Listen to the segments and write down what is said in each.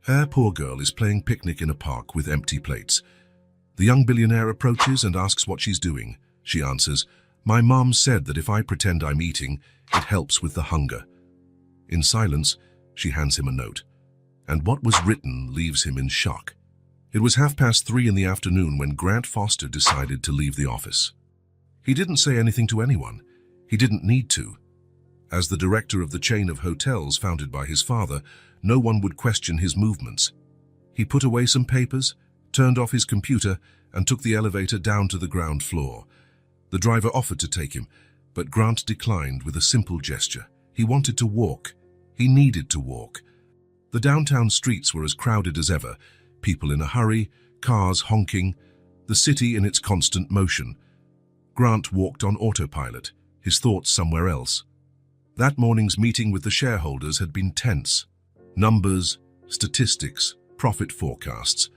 Her poor girl is playing picnic in a park with empty plates. The young billionaire approaches and asks what she's doing. She answers, "My mom said that if I pretend I'm eating, it helps with the hunger." In silence, she hands him a note, and what was written leaves him in shock. It was 3:30 in the afternoon when Grant Foster decided to leave the office. He didn't say anything to anyone. He didn't need to. As the director of the chain of hotels founded by his father, no one would question his movements. He put away some papers, turned off his computer, and took the elevator down to the ground floor. The driver offered to take him, but Grant declined with a simple gesture. He wanted to walk. He needed to walk. The downtown streets were as crowded as ever, people in a hurry, cars honking, the city in its constant motion. Grant walked on autopilot, his thoughts somewhere else. That morning's meeting with the shareholders had been tense. Numbers, statistics, profit forecasts.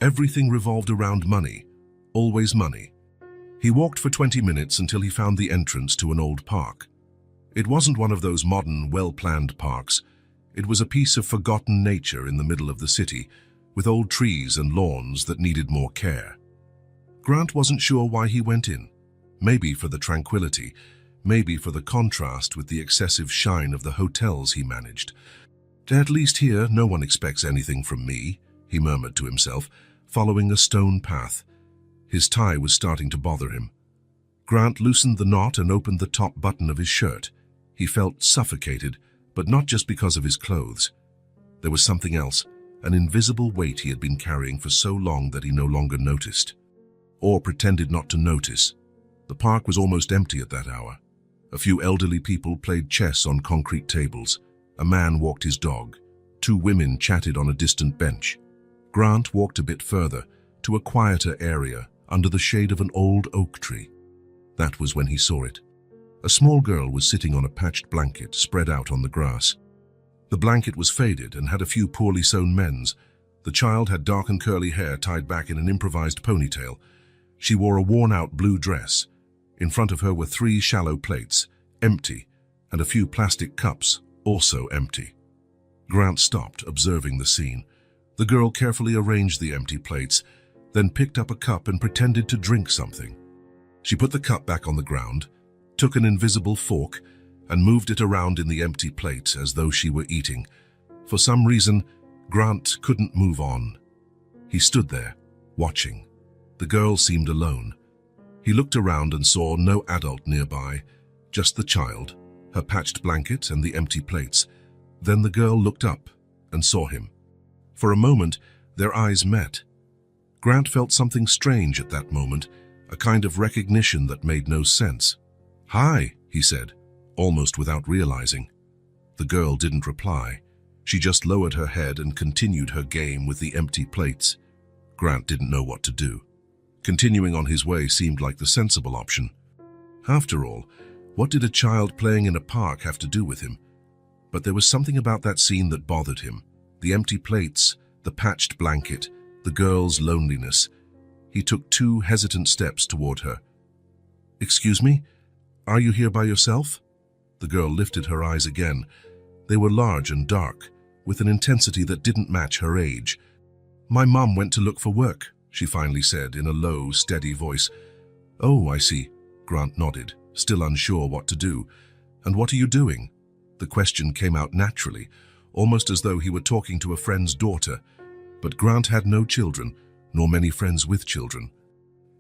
Everything revolved around money, always money. He walked for 20 minutes until he found the entrance to an old park. It wasn't one of those modern, well-planned parks. It was a piece of forgotten nature in the middle of the city, with old trees and lawns that needed more care. Grant wasn't sure why he went in. Maybe for the tranquility, maybe for the contrast with the excessive shine of the hotels he managed. "At least here, no one expects anything from me," he murmured to himself, following a stone path. His tie was starting to bother him. Grant loosened the knot and opened the top button of his shirt. He felt suffocated, but not just because of his clothes. There was something else, an invisible weight he had been carrying for so long that he no longer noticed. Or pretended not to notice. The park was almost empty at that hour. A few elderly people played chess on concrete tables. A man walked his dog. Two women chatted on a distant bench. Grant walked a bit further, to a quieter area under the shade of an old oak tree. That was when he saw it. A small girl was sitting on a patched blanket spread out on the grass. The blanket was faded and had a few poorly sewn mends. The child had dark and curly hair tied back in an improvised ponytail. She wore a worn-out blue dress. In front of her were 3 shallow plates, empty, and a few plastic cups, also empty. Grant stopped, observing the scene. The girl carefully arranged the empty plates, then picked up a cup and pretended to drink something. She put the cup back on the ground, took an invisible fork, and moved it around in the empty plate as though she were eating. For some reason, Grant couldn't move on. He stood there, watching. The girl seemed alone. He looked around and saw no adult nearby, just the child, her patched blanket and the empty plates. Then the girl looked up and saw him. For a moment, their eyes met. Grant felt something strange at that moment, a kind of recognition that made no sense. "Hi," he said, almost without realizing. The girl didn't reply. She just lowered her head and continued her game with the empty plates. Grant didn't know what to do. Continuing on his way seemed like the sensible option. After all, what did a child playing in a park have to do with him? But there was something about that scene that bothered him. The empty plates, the patched blanket, the girl's loneliness. He took 2 hesitant steps toward her. "Excuse me? Are you here by yourself?" The girl lifted her eyes again. They were large and dark, with an intensity that didn't match her age. "My mom went to look for work," she finally said in a low, steady voice. "Oh, I see." Grant nodded, still unsure what to do. "And what are you doing?" The question came out naturally, almost as though he were talking to a friend's daughter. But Grant had no children, nor many friends with children.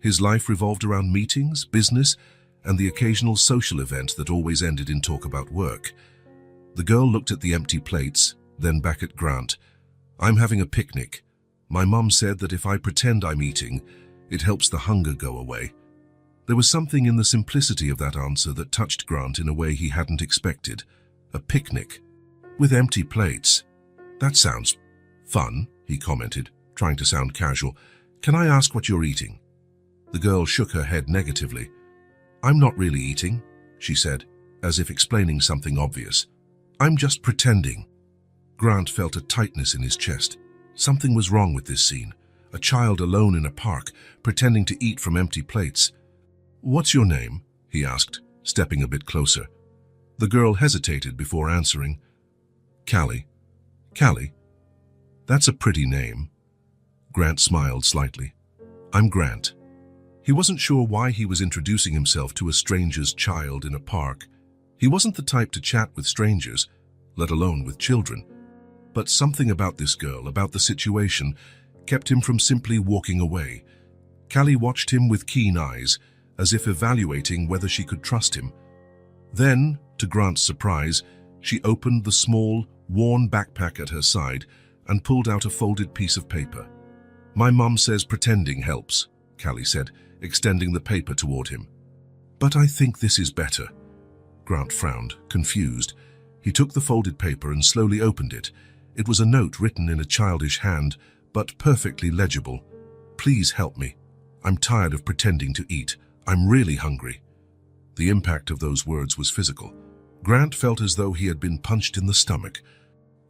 His life revolved around meetings, business, and the occasional social event that always ended in talk about work. The girl looked at the empty plates, then back at Grant. "I'm having a picnic. My mom said that if I pretend I'm eating, it helps the hunger go away." There was something in the simplicity of that answer that touched Grant in a way he hadn't expected. A picnic, with empty plates. "That sounds fun," he commented, trying to sound casual. "Can I ask what you're eating?" The girl shook her head negatively. "I'm not really eating," she said, as if explaining something obvious. "I'm just pretending." Grant felt a tightness in his chest. Something was wrong with this scene. A child alone in a park, pretending to eat from empty plates. "What's your name?" he asked, stepping a bit closer. The girl hesitated before answering. "Callie." "Callie? That's a pretty name. Grant smiled slightly. I'm Grant. He wasn't sure why he was introducing himself to a stranger's child in a park. He wasn't the type to chat with strangers, let alone with children. But something about this girl, about the situation, kept him from simply walking away. Callie watched him with keen eyes, as if evaluating whether she could trust him. Then, to Grant's surprise, she opened the small, worn backpack at her side and pulled out a folded piece of paper. My mum says pretending helps, Callie said, extending the paper toward him. But I think this is better. Grant frowned, confused. He took the folded paper and slowly opened it. It was a note written in a childish hand, but perfectly legible. Please help me. I'm tired of pretending to eat. I'm really hungry. The impact of those words was physical. Grant felt as though he had been punched in the stomach.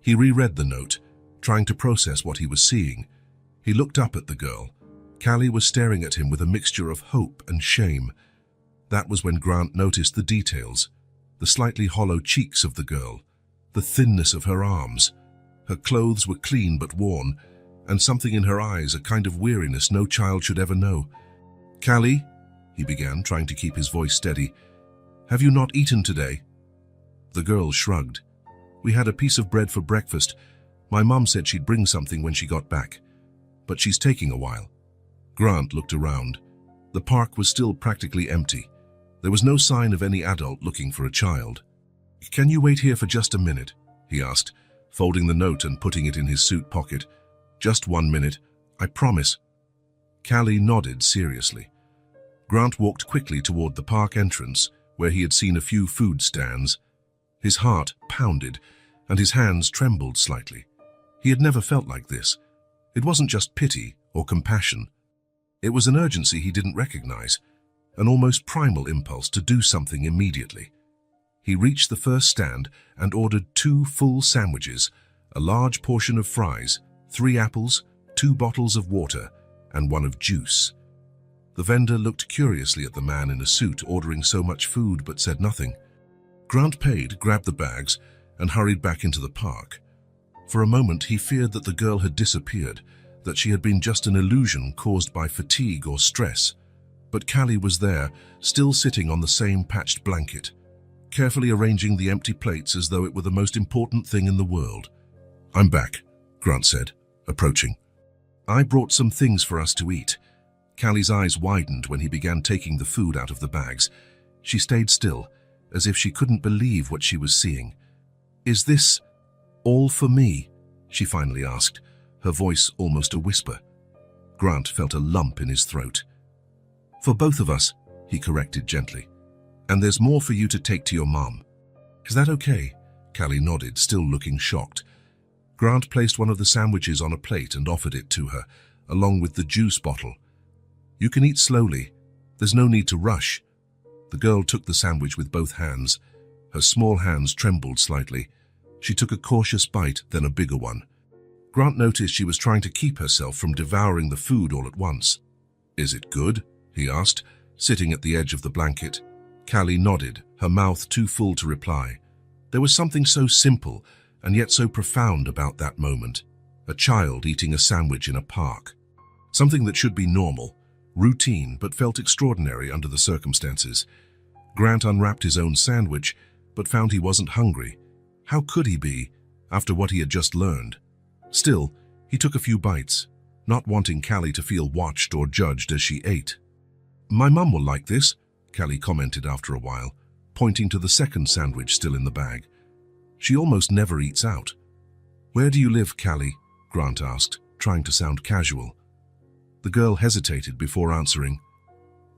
He reread the note, trying to process what he was seeing. He looked up at the girl. Callie was staring at him with a mixture of hope and shame. That was when Grant noticed the details. The slightly hollow cheeks of the girl, the thinness of her arms. Her clothes were clean but worn, and something in her eyes, a kind of weariness no child should ever know. Callie, he began, trying to keep his voice steady, have you not eaten today? The girl shrugged. We had a piece of bread for breakfast. My mum said she'd bring something when she got back. But she's taking a while. Grant looked around. The park was still practically empty. There was no sign of any adult looking for a child. Can you wait here for just a minute? He asked, folding the note and putting it in his suit pocket. Just 1 minute, I promise. Callie nodded seriously. Grant walked quickly toward the park entrance, where he had seen a few food stands. His heart pounded, and his hands trembled slightly. He had never felt like this. It wasn't just pity or compassion. It was an urgency he didn't recognize, an almost primal impulse to do something immediately. He reached the first stand and ordered 2 full sandwiches, a large portion of fries, 3 apples, 2 bottles of water, and 1 of juice. The vendor looked curiously at the man in a suit ordering so much food but said nothing. Grant paid, grabbed the bags, and hurried back into the park. For a moment he feared that the girl had disappeared, that she had been just an illusion caused by fatigue or stress. But Callie was there, still sitting on the same patched blanket, carefully arranging the empty plates as though it were the most important thing in the world. I'm back, Grant said, approaching. I brought some things for us to eat. Callie's eyes widened when he began taking the food out of the bags. She stayed still, as if she couldn't believe what she was seeing. Is this all for me? She finally asked, her voice almost a whisper. Grant felt a lump in his throat. For both of us, he corrected gently. And there's more for you to take to your mom. Is that okay? Callie nodded, still looking shocked. Grant placed one of the sandwiches on a plate and offered it to her, along with the juice bottle. You can eat slowly. There's no need to rush. The girl took the sandwich with both hands. Her small hands trembled slightly. She took a cautious bite, then a bigger one. Grant noticed she was trying to keep herself from devouring the food all at once. Is it good? He asked, sitting at the edge of the blanket. Callie nodded, her mouth too full to reply. There was something so simple and yet so profound about that moment. A child eating a sandwich in a park. Something that should be normal, routine, but felt extraordinary under the circumstances. Grant unwrapped his own sandwich, but found he wasn't hungry. How could he be, after what he had just learned? Still, he took a few bites, not wanting Callie to feel watched or judged as she ate. My mum will like this, Callie commented after a while, pointing to the second sandwich still in the bag. She almost never eats out. Where do you live, Callie? Grant asked, trying to sound casual. The girl hesitated before answering.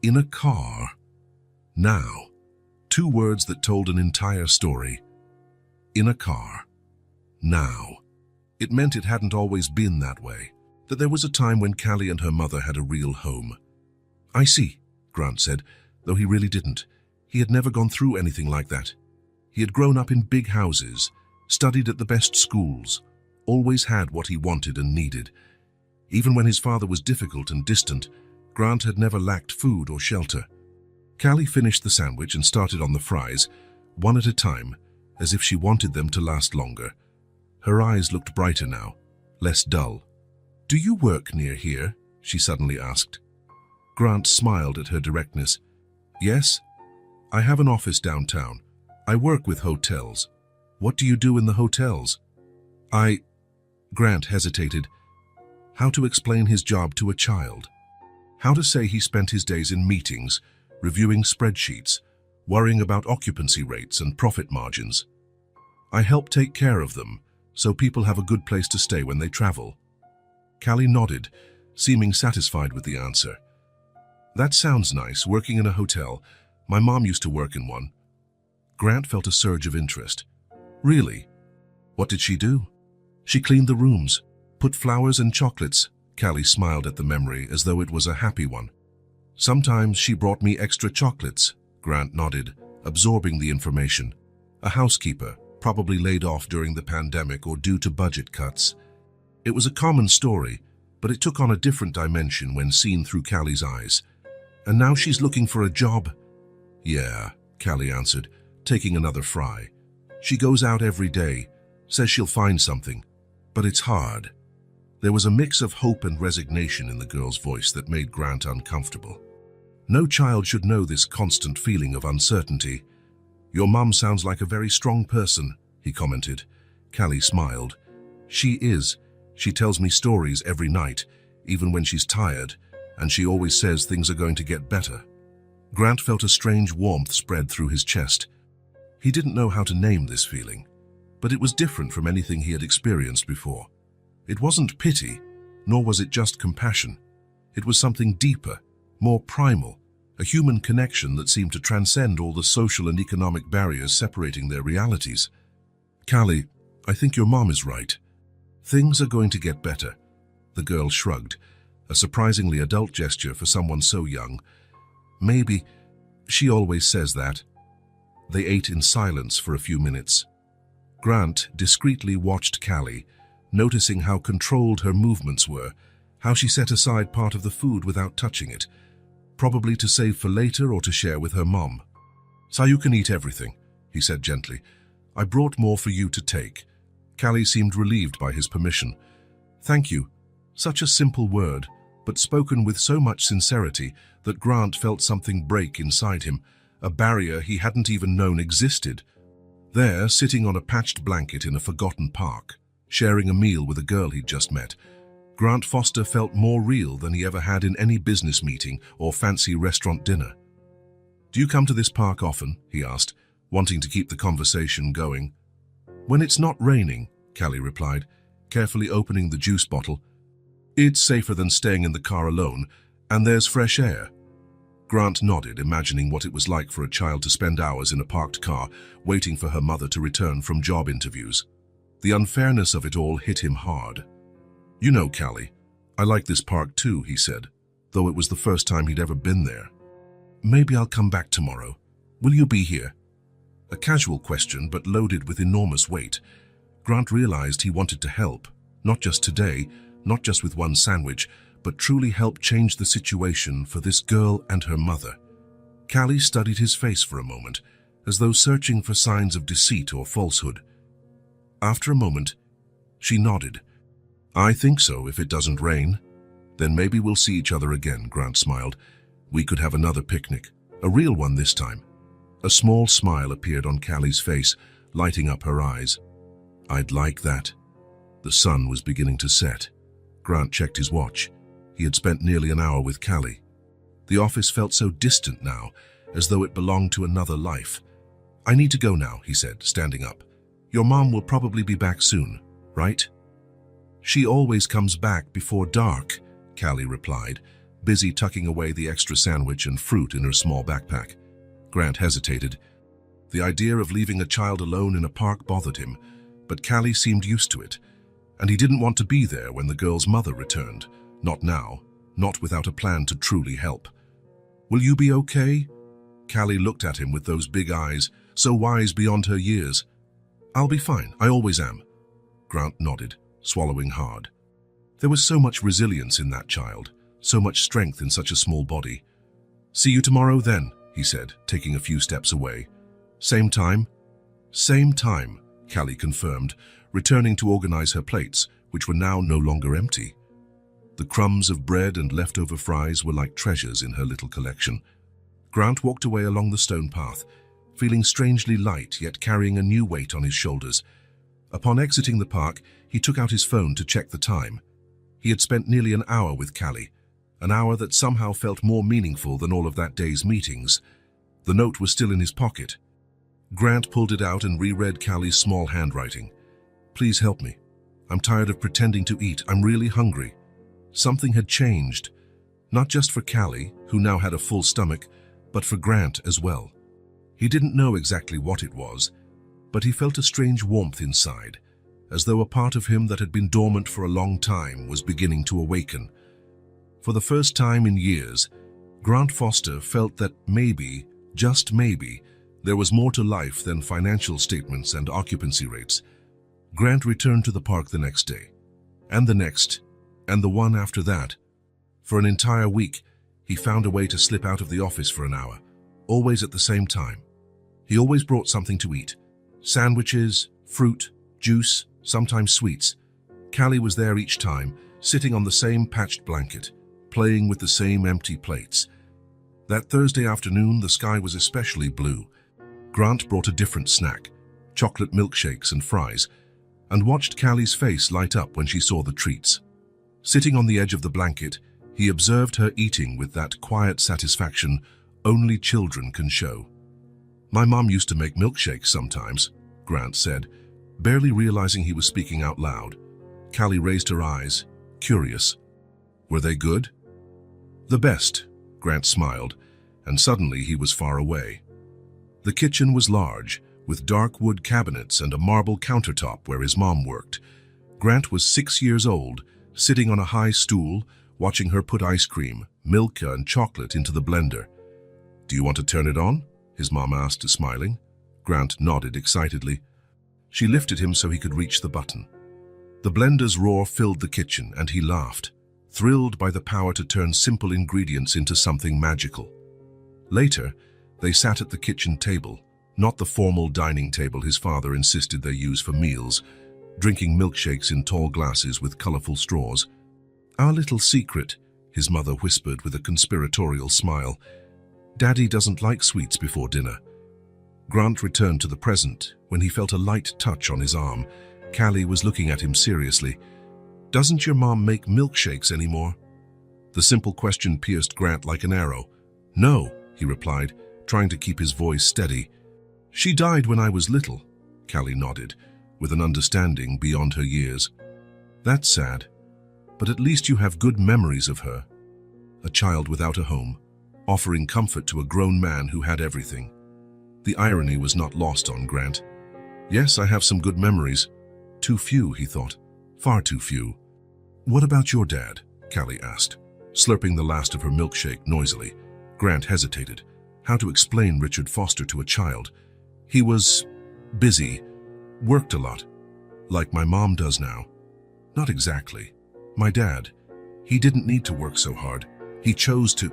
In a car. Now. 2 words that told an entire story. In a car. Now. It meant it hadn't always been that way, that there was a time when Callie and her mother had a real home. I see, Grant said, though he really didn't. He had never gone through anything like that. He had grown up in big houses, studied at the best schools, always had what he wanted and needed. Even when his father was difficult and distant, Grant had never lacked food or shelter. Callie finished the sandwich and started on the fries, one at a time, as if she wanted them to last longer. Her eyes looked brighter now, less dull. "Do you work near here?" she suddenly asked. Grant smiled at her directness. "Yes, I have an office downtown. I work with hotels. What do you do in the hotels?" Grant hesitated. How to explain his job to a child? How to say he spent his days in meetings, reviewing spreadsheets, worrying about occupancy rates and profit margins? "I help take care of them, so people have a good place to stay when they travel." Callie nodded, seeming satisfied with the answer. "That sounds nice, working in a hotel. My mom used to work in one." Grant felt a surge of interest. "Really? What did she do?" "She cleaned the rooms, put flowers and chocolates." Callie smiled at the memory as though it was a happy one. "Sometimes she brought me extra chocolates." Grant nodded, absorbing the information. A housekeeper, probably laid off during the pandemic or due to budget cuts. It was a common story, but it took on a different dimension when seen through Callie's eyes. "And now she's looking for a job?" "Yeah," Callie answered, taking another fry. "She goes out every day, says she'll find something, but it's hard." There was a mix of hope and resignation in the girl's voice that made Grant uncomfortable. No child should know this constant feeling of uncertainty. "Your mum sounds like a very strong person," he commented. Callie smiled. "She is. She tells me stories every night, even when she's tired, and she always says things are going to get better." Grant felt a strange warmth spread through his chest. He didn't know how to name this feeling, but it was different from anything he had experienced before. It wasn't pity, nor was it just compassion. It was something deeper, more primal, a human connection that seemed to transcend all the social and economic barriers separating their realities. "Callie, I think your mom is right. Things are going to get better." The girl shrugged, a surprisingly adult gesture for someone so young. "Maybe. She always says that." They ate in silence for a few minutes. Grant discreetly watched Callie, noticing how controlled her movements were, how she set aside part of the food without touching it, probably to save for later or to share with her mom. "So you can eat everything," he said gently. "I brought more for you to take." Callie seemed relieved by his permission. "Thank you." Such a simple word, but spoken with so much sincerity that Grant felt something break inside him, a barrier he hadn't even known existed. There, sitting on a patched blanket in a forgotten park, sharing a meal with a girl he'd just met, Grant Foster felt more real than he ever had in any business meeting or fancy restaurant dinner. "Do you come to this park often?" he asked, wanting to keep the conversation going. "When it's not raining," Callie replied, carefully opening the juice bottle. "It's safer than staying in the car alone, and there's fresh air." Grant nodded, imagining what it was like for a child to spend hours in a parked car, waiting for her mother to return from job interviews. The unfairness of it all hit him hard. "You know, Callie, I like this park too," he said, though it was the first time he'd ever been there. "Maybe I'll come back tomorrow. Will you be here?" A casual question, but loaded with enormous weight. Grant realized he wanted to help, not just today, not just with one sandwich, but truly help change the situation for this girl and her mother. Callie studied his face for a moment, as though searching for signs of deceit or falsehood. After a moment, she nodded. "I think so, if it doesn't rain." "Then maybe we'll see each other again," Grant smiled. "We could have another picnic, a real one this time." A small smile appeared on Callie's face, lighting up her eyes. "I'd like that." The sun was beginning to set. Grant checked his watch. He had spent nearly an hour with Callie. The office felt so distant now, as though it belonged to another life. "I need to go now," he said, standing up. "Your mom will probably be back soon, right?" "She always comes back before dark," Callie replied, busy tucking away the extra sandwich and fruit in her small backpack. Grant hesitated. The idea of leaving a child alone in a park bothered him, but Callie seemed used to it, and he didn't want to be there when the girl's mother returned. Not now, not without a plan to truly help. "Will you be okay?" Callie looked at him with those big eyes, so wise beyond her years. "I'll be fine, I always am." Grant nodded, swallowing hard. There was so much resilience in that child, so much strength in such a small body. "See you tomorrow then," he said, taking a few steps away. "Same time?" "Same time," Callie confirmed, returning to organize her plates, which were now no longer empty. The crumbs of bread and leftover fries were like treasures in her little collection. Grant walked away along the stone path, feeling strangely light yet carrying a new weight on his shoulders. Upon exiting the park, he took out his phone to check the time. He had spent nearly an hour with Callie, an hour that somehow felt more meaningful than all of that day's meetings. The note was still in his pocket. Grant pulled it out and reread Callie's small handwriting. "Please help me. I'm tired of pretending to eat. I'm really hungry." Something had changed, not just for Callie, who now had a full stomach, but for Grant as well. He didn't know exactly what it was, but he felt a strange warmth inside, as though a part of him that had been dormant for a long time was beginning to awaken. For the first time in years, Grant Foster felt that maybe, just maybe, there was more to life than financial statements and occupancy rates. Grant returned to the park the next day, and the next, and the one after that. For an entire week, he found a way to slip out of the office for an hour, always at the same time. He always brought something to eat. Sandwiches, fruit, juice, sometimes sweets. Callie was there each time, sitting on the same patched blanket, playing with the same empty plates. That Thursday afternoon, the sky was especially blue. Grant brought a different snack, chocolate milkshakes and fries, and watched Callie's face light up when she saw the treats. Sitting on the edge of the blanket, he observed her eating with that quiet satisfaction only children can show. "My mom used to make milkshakes sometimes," Grant said, barely realizing he was speaking out loud. Callie raised her eyes, curious. "Were they good?" "The best," Grant smiled, and suddenly he was far away. The kitchen was large, with dark wood cabinets and a marble countertop where his mom worked. Grant was 6 years old, sitting on a high stool, watching her put ice cream, milk and chocolate into the blender. "Do you want to turn it on?" his mom asked, smiling. Grant nodded excitedly. She lifted him so he could reach the button. The blender's roar filled the kitchen, and he laughed, thrilled by the power to turn simple ingredients into something magical. Later, they sat at the kitchen table, not the formal dining table his father insisted they use for meals, drinking milkshakes in tall glasses with colorful straws. "Our little secret," his mother whispered with a conspiratorial smile. "Daddy doesn't like sweets before dinner." Grant returned to the present when he felt a light touch on his arm. Callie was looking at him seriously. "Doesn't your mom make milkshakes anymore?" The simple question pierced Grant like an arrow. "No," he replied, trying to keep his voice steady. "She died when I was little," Callie nodded, with an understanding beyond her years. "That's sad, but at least you have good memories of her." A child without a home, offering comfort to a grown man who had everything. The irony was not lost on Grant. "Yes, I have some good memories. Too few," he thought. "Far too few." "What about your dad?" Callie asked, slurping the last of her milkshake noisily. Grant hesitated. How to explain Richard Foster to a child? He was busy, worked a lot, like my mom does now. "Not exactly. My dad, he didn't need to work so hard. He chose to."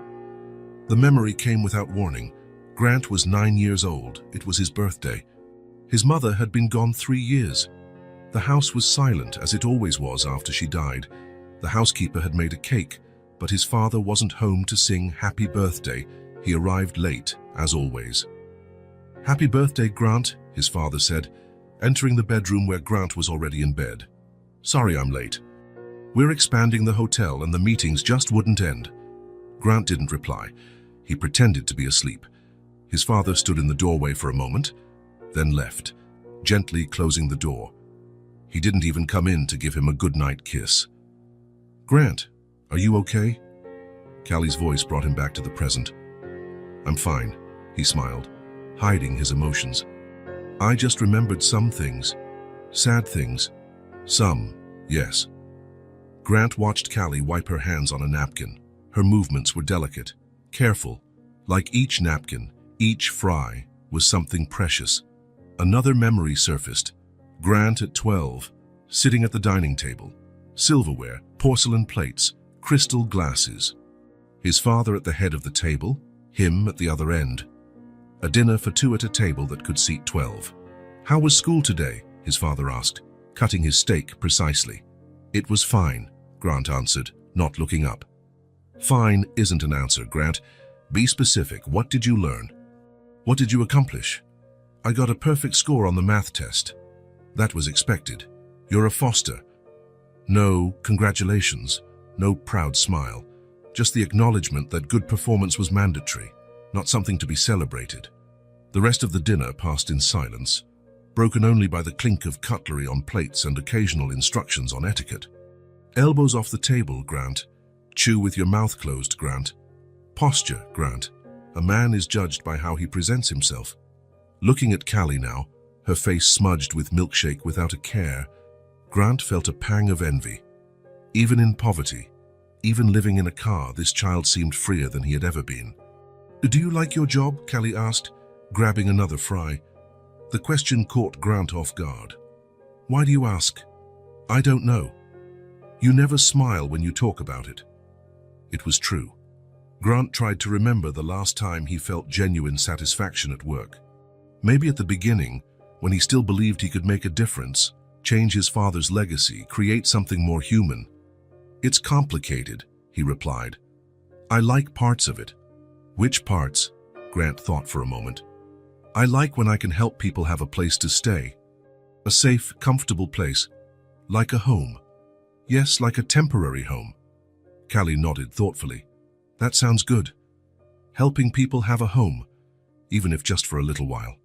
The memory came without warning. Grant was 9 years old. It was his birthday. His mother had been gone 3 years. The house was silent, as it always was after she died. The housekeeper had made a cake, but his father wasn't home to sing happy birthday. He arrived late, as always. "Happy birthday, Grant," his father said, entering the bedroom where Grant was already in bed. "Sorry I'm late. We're expanding the hotel and the meetings just wouldn't end." Grant didn't reply. He pretended to be asleep. His father stood in the doorway for a moment, then left, gently closing the door. He didn't even come in to give him a goodnight kiss. "Grant, are you okay?" Callie's voice brought him back to the present. "I'm fine," he smiled, hiding his emotions. "I just remembered some things. Sad things. Some, yes." Grant watched Callie wipe her hands on a napkin. Her movements were delicate, careful. Like each napkin, each fry was something precious. Another memory surfaced. Grant at 12, sitting at the dining table. Silverware, porcelain plates, crystal glasses. His father at the head of the table, him at the other end. A dinner for two at a table that could seat 12. "How was school today?" his father asked, cutting his steak precisely. It was fine, Grant answered, not looking up. Fine isn't an answer, Grant. Be specific. What did you learn? What did you accomplish? I got a perfect score on the math test. That was expected. You're a Foster. No congratulations, no proud smile. Just the acknowledgement that good performance was mandatory, not something to be celebrated. The rest of the dinner passed in silence, broken only by the clink of cutlery on plates and occasional instructions on etiquette. Elbows off the table, Grant. Chew with your mouth closed, Grant. Posture, Grant. A man is judged by how he presents himself. Looking at Callie now, her face smudged with milkshake without a care, Grant felt a pang of envy. Even in poverty, even living in a car, this child seemed freer than he had ever been. Do you like your job? Callie asked, grabbing another fry. The question caught Grant off guard. Why do you ask? I don't know. You never smile when you talk about it. It was true. Grant tried to remember the last time he felt genuine satisfaction at work. Maybe at the beginning, when he still believed he could make a difference, change his father's legacy, create something more human. It's complicated, he replied. I like parts of it. Which parts? Grant thought for a moment. I like when I can help people have a place to stay. A safe, comfortable place. Like a home. Yes, like a temporary home. Callie nodded thoughtfully. That sounds good. Helping people have a home, even if just for a little while.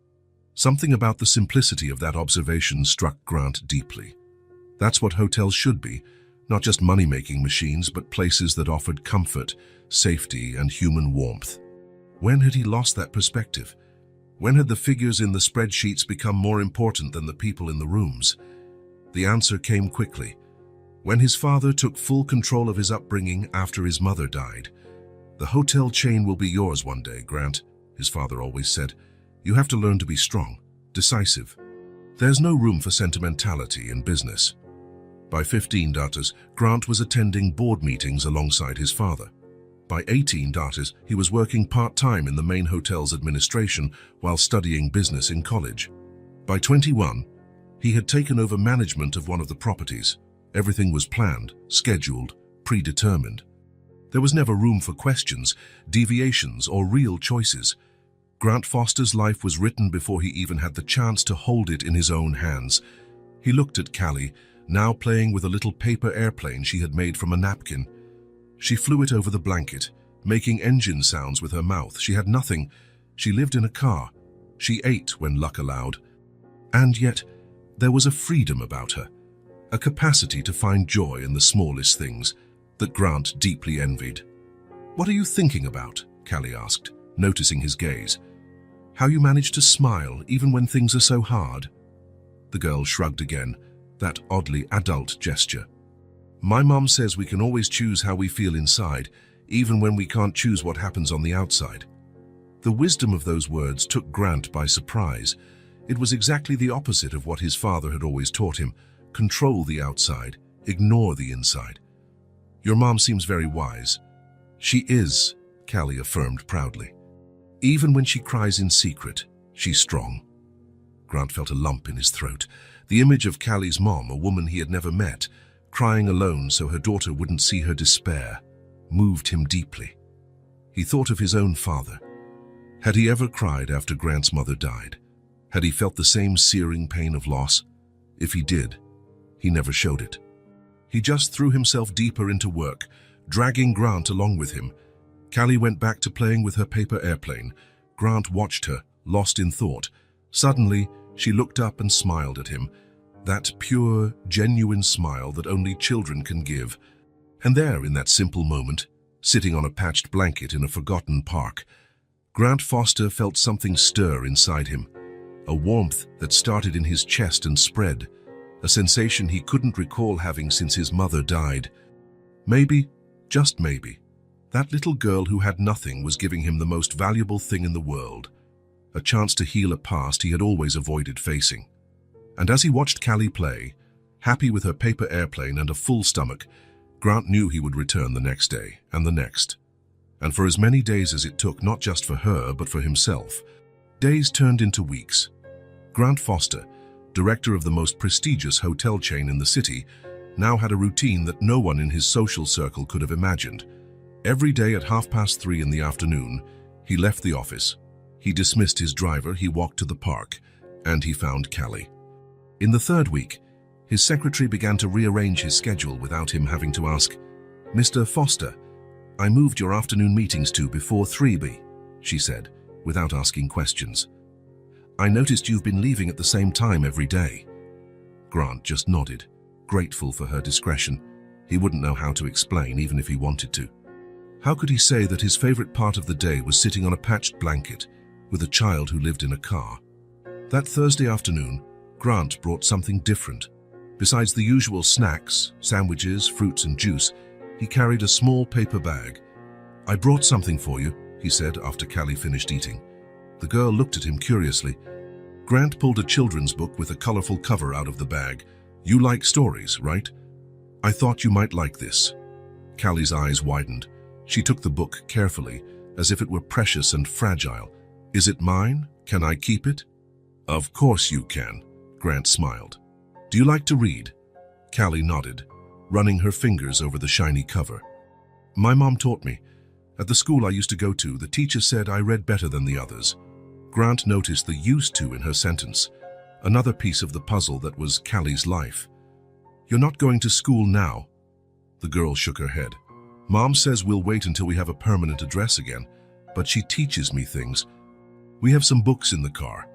Something about the simplicity of that observation struck Grant deeply. That's what hotels should be, not just money-making machines, but places that offered comfort, safety, and human warmth. When had he lost that perspective? When had the figures in the spreadsheets become more important than the people in the rooms? The answer came quickly. When his father took full control of his upbringing after his mother died. The hotel chain will be yours one day, Grant, his father always said. You have to learn to be strong, decisive. There's no room for sentimentality in business. By 15, Grant was attending board meetings alongside his father. By 18, he was working part-time in the main hotel's administration while studying business in college. By 21, he had taken over management of one of the properties. Everything was planned, scheduled, predetermined. There was never room for questions, deviations, or real choices. Grant Foster's life was written before he even had the chance to hold it in his own hands. He looked at Callie, now playing with a little paper airplane she had made from a napkin. She flew it over the blanket, making engine sounds with her mouth. She had nothing. She lived in a car. She ate when luck allowed. And yet, there was a freedom about her, a capacity to find joy in the smallest things that Grant deeply envied. What are you thinking about? Callie asked, noticing his gaze. How you manage to smile even when things are so hard? The girl shrugged again, that oddly adult gesture. My mom says we can always choose how we feel inside, even when we can't choose what happens on the outside. The wisdom of those words took Grant by surprise. It was exactly the opposite of what his father had always taught him. Control the outside, ignore the inside. Your mom seems very wise. She is, Callie affirmed proudly. Even when she cries in secret, she's strong. Grant felt a lump in his throat. The image of Callie's mom, a woman he had never met, crying alone so her daughter wouldn't see her despair, moved him deeply. He thought of his own father. Had he ever cried after Grant's mother died? Had he felt the same searing pain of loss? If he did, he never showed it. He just threw himself deeper into work, dragging Grant along with him. Callie went back to playing with her paper airplane. Grant watched her, lost in thought. Suddenly, she looked up and smiled at him, that pure, genuine smile that only children can give. And there, in that simple moment, sitting on a patched blanket in a forgotten park, Grant Foster felt something stir inside him, a warmth that started in his chest and spread, a sensation he couldn't recall having since his mother died. Maybe, just maybe, that little girl who had nothing was giving him the most valuable thing in the world, a chance to heal a past he had always avoided facing. And as he watched Callie play, happy with her paper airplane and a full stomach, Grant knew he would return the next day and the next. And for as many days as it took, not just for her, but for himself, days turned into weeks. Grant Foster, director of the most prestigious hotel chain in the city, now had a routine that no one in his social circle could have imagined. Every day at 3:30 in the afternoon, he left the office. He dismissed his driver, he walked to the park, and he found Callie. In the third week, his secretary began to rearrange his schedule without him having to ask, "Mr. Foster, I moved your afternoon meetings to before 3 p.m, she said, without asking questions. "I noticed you've been leaving at the same time every day." Grant just nodded, grateful for her discretion. He wouldn't know how to explain, even if he wanted to. How could he say that his favorite part of the day was sitting on a patched blanket with a child who lived in a car? That Thursday afternoon, Grant brought something different. Besides the usual snacks, sandwiches, fruits and juice, he carried a small paper bag. "I brought something for you," he said after Callie finished eating. The girl looked at him curiously. Grant pulled a children's book with a colorful cover out of the bag. "You like stories, right? I thought you might like this." Callie's eyes widened. She took the book carefully, as if it were precious and fragile. "Is it mine? Can I keep it?" "Of course you can," Grant smiled. "Do you like to read?" Callie nodded, running her fingers over the shiny cover. "My mom taught me. At the school I used to go to, the teacher said I read better than the others." Grant noticed the "used to" in her sentence, another piece of the puzzle that was Callie's life. "You're not going to school now?" The girl shook her head. "Mom says we'll wait until we have a permanent address again, but she teaches me things. We have some books in the car."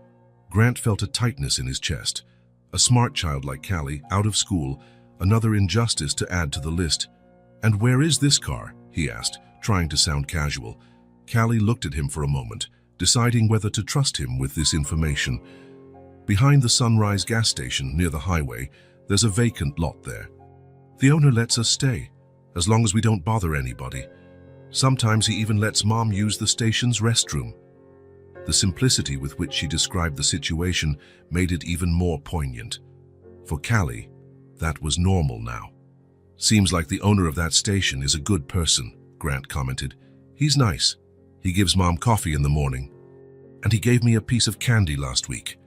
Grant felt a tightness in his chest. A smart child like Callie, out of school, another injustice to add to the list. "And where is this car?" he asked, trying to sound casual. Callie looked at him for a moment, deciding whether to trust him with this information. "Behind the Sunrise gas station near the highway, there's a vacant lot there. The owner lets us stay, as long as we don't bother anybody. Sometimes he even lets Mom use the station's restroom." The simplicity with which she described the situation made it even more poignant. For Callie, that was normal now. "Seems like the owner of that station is a good person," Grant commented. "He's nice. He gives Mom coffee in the morning. And he gave me a piece of candy last week."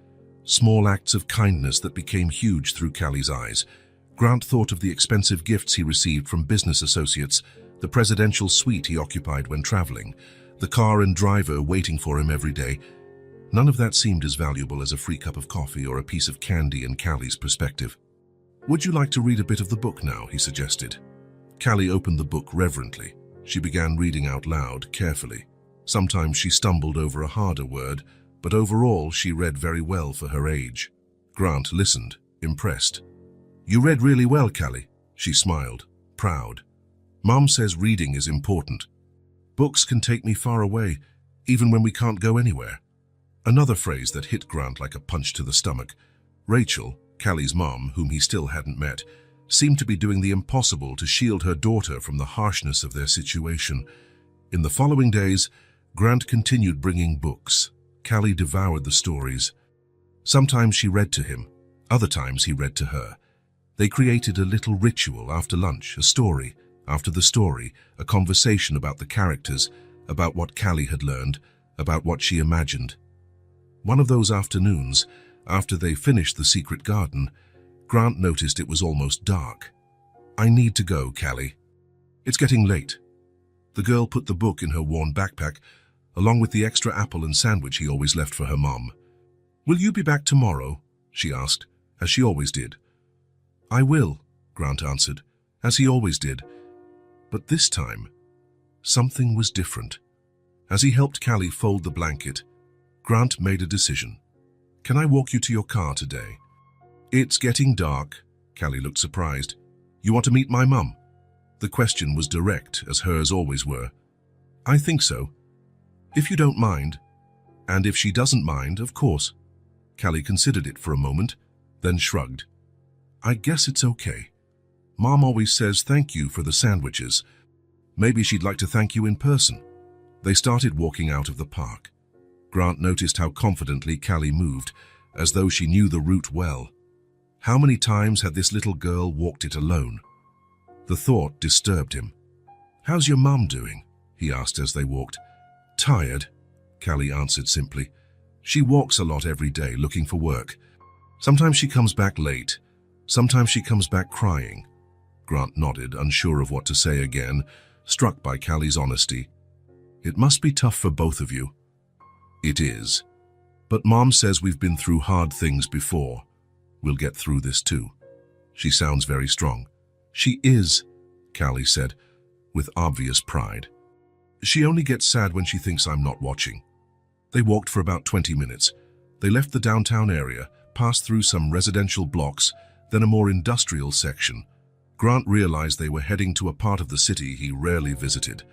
Small acts of kindness that became huge through Callie's eyes. Grant thought of the expensive gifts he received from business associates, the presidential suite he occupied when traveling, the car and driver waiting for him every day. None of that seemed as valuable as a free cup of coffee or a piece of candy in Callie's perspective. "Would you like to read a bit of the book now?" he suggested. Callie opened the book reverently. She began reading out loud, carefully. Sometimes she stumbled over a harder word, but overall she read very well for her age. Grant listened, impressed. "You read really well, Callie," she smiled, proud. "Mom says reading is important. Books can take me far away, even when we can't go anywhere." Another phrase that hit Grant like a punch to the stomach. Rachel, Callie's mom, whom he still hadn't met, seemed to be doing the impossible to shield her daughter from the harshness of their situation. In the following days, Grant continued bringing books. Callie devoured the stories. Sometimes she read to him, other times he read to her. They created a little ritual after lunch, a story after the story, a conversation about the characters, about what Callie had learned, about what she imagined. One of those afternoons, after they finished The Secret Garden, Grant noticed it was almost dark. "I need to go, Callie. It's getting late." The girl put the book in her worn backpack, along with the extra apple and sandwich he always left for her mom. "Will you be back tomorrow?" she asked, as she always did. "I will," Grant answered, as he always did. But this time, something was different. As he helped Callie fold the blanket, Grant made a decision. "Can I walk you to your car today?" "It's getting dark." Callie looked surprised. "You want to meet my mum?" The question was direct, as hers always were. "I think so. If you don't mind." "And if she doesn't mind, of course." Callie considered it for a moment, then shrugged. "I guess it's okay. Mom always says thank you for the sandwiches. Maybe she'd like to thank you in person." They started walking out of the park. Grant noticed how confidently Callie moved, as though she knew the route well. How many times had this little girl walked it alone? The thought disturbed him. "How's your mum doing?" he asked as they walked. "Tired," Callie answered simply. "She walks a lot every day looking for work. Sometimes she comes back late. Sometimes she comes back crying. Grant nodded, unsure of what to say again, struck by Callie's honesty. It must be tough for both of you. It is. But Mom says we've been through hard things before. We'll get through this too. She sounds very strong. She is, Callie said, with obvious pride. She only gets sad when she thinks I'm not watching. They walked for about 20 minutes. They left the downtown area, passed through some residential blocks, then a more industrial section. Grant realized they were heading to a part of the city he rarely visited.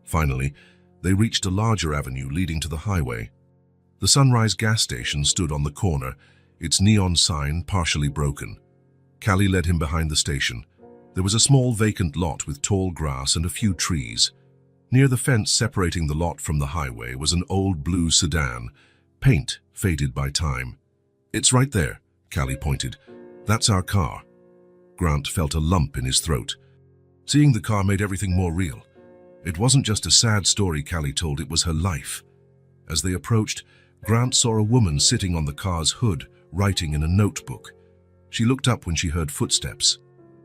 Finally, they reached a larger avenue leading to the highway. The Sunrise gas station stood on the corner, its neon sign partially broken. Callie led him behind the station. There was a small vacant lot with tall grass and a few trees. Near the fence separating the lot from the highway was an old blue sedan, paint faded by time. It's right there, Callie pointed. That's our car. Grant felt a lump in his throat. Seeing the car made everything more real. It wasn't just a sad story Callie told, it was her life. As they approached, Grant saw a woman sitting on the car's hood, writing in a notebook. She looked up when she heard footsteps.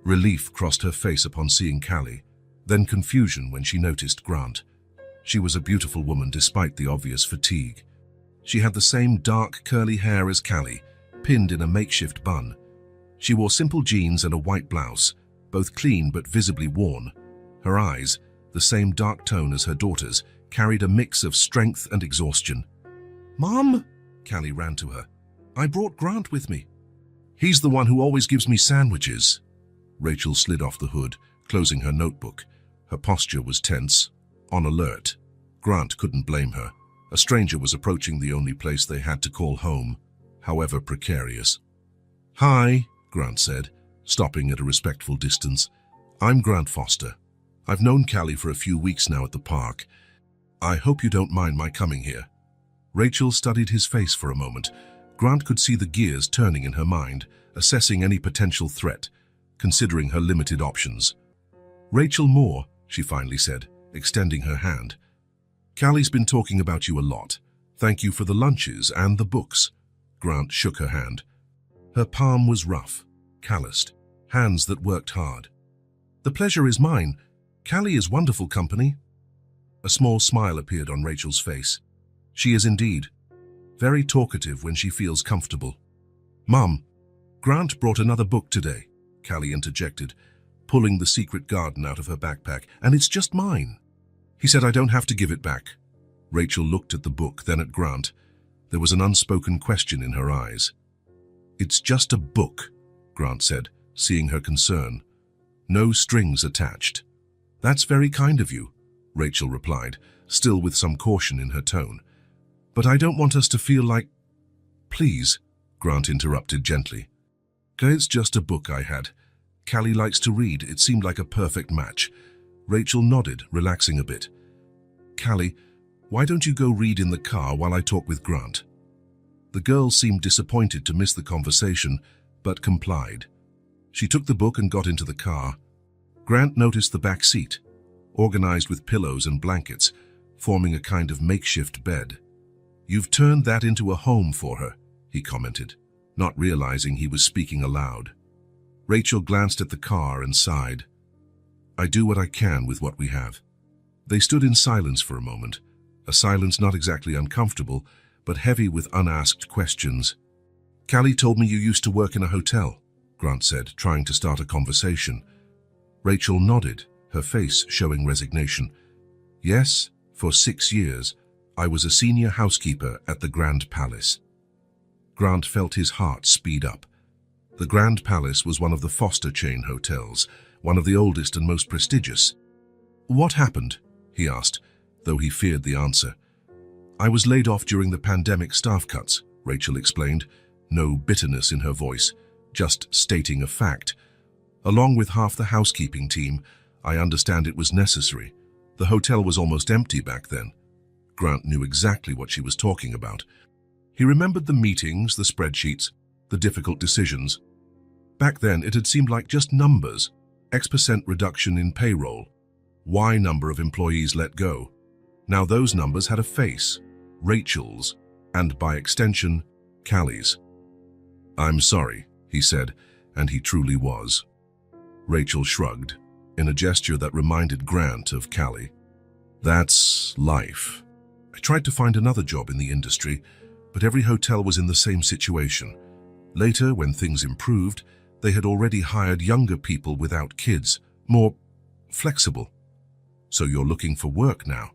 Relief crossed her face upon seeing Callie, then confusion when she noticed Grant. She was a beautiful woman despite the obvious fatigue. She had the same dark curly hair as Callie, pinned in a makeshift bun. She wore simple jeans and a white blouse, both clean but visibly worn. Her eyes, the same dark tone as her daughter's, carried a mix of strength and exhaustion. "Mom!" Callie ran to her. "I brought Grant with me." "He's the one who always gives me sandwiches." Rachel slid off the hood, closing her notebook. Her posture was tense, on alert. Grant couldn't blame her. A stranger was approaching the only place they had to call home, however precarious. "Hi," Grant said, stopping at a respectful distance. "I'm Grant Foster. I've known Callie for a few weeks now at the park. I hope you don't mind my coming here." Rachel studied his face for a moment. Grant could see the gears turning in her mind, assessing any potential threat, considering her limited options. "Rachel Moore," she finally said, extending her hand. "Callie's been talking about you a lot. Thank you for the lunches and the books." Grant shook her hand. Her palm was rough, calloused, hands that worked hard. "The pleasure is mine. Callie is wonderful company." A small smile appeared on Rachel's face. She is indeed. Very talkative when she feels comfortable. "Mom, Grant brought another book today," Callie interjected, pulling the secret garden out of her backpack, "and it's just mine. He said I don't have to give it back." Rachel looked at the book, then at Grant. There was an unspoken question in her eyes. "It's just a book," Grant said, seeing her concern. "No strings attached." "That's very kind of you," Rachel replied, still with some caution in her tone. "But I don't want us to feel like—" "Please," Grant interrupted gently. "It's just a book I had. Callie likes to read. It seemed like a perfect match." Rachel nodded, relaxing a bit. "Callie, why don't you go read in the car while I talk with Grant?" The girl seemed disappointed to miss the conversation, but complied. She took the book and got into the car. Grant noticed the back seat, organized with pillows and blankets, forming a kind of makeshift bed. "You've turned that into a home for her," he commented, not realizing he was speaking aloud. Rachel glanced at the car and sighed. "I do what I can with what we have." They stood in silence for a moment, a silence not exactly uncomfortable, but heavy with unasked questions. "Callie told me you used to work in a hotel," Grant said, trying to start a conversation. Rachel nodded, her face showing resignation. "Yes, for 6 years, I was a senior housekeeper at the Grand Palace." Grant felt his heart speed up. The Grand Palace was one of the Foster chain hotels, one of the oldest and most prestigious. "What happened?" he asked, though he feared the answer. "I was laid off during the pandemic staff cuts," Rachel explained, no bitterness in her voice, just stating a fact. "Along with half the housekeeping team, I understand it was necessary. The hotel was almost empty back then." Grant knew exactly what she was talking about. He remembered the meetings, the spreadsheets, the difficult decisions. Back then, it had seemed like just numbers. X% reduction in payroll. Y number of employees let go. Now those numbers had a face. Rachel's, and by extension, Callie's. "I'm sorry," he said, and he truly was. Rachel shrugged, in a gesture that reminded Grant of Callie. That's life. I tried to find another job in the industry, but every hotel was in the same situation. Later, when things improved, they had already hired younger people without kids, more flexible. So you're looking for work now?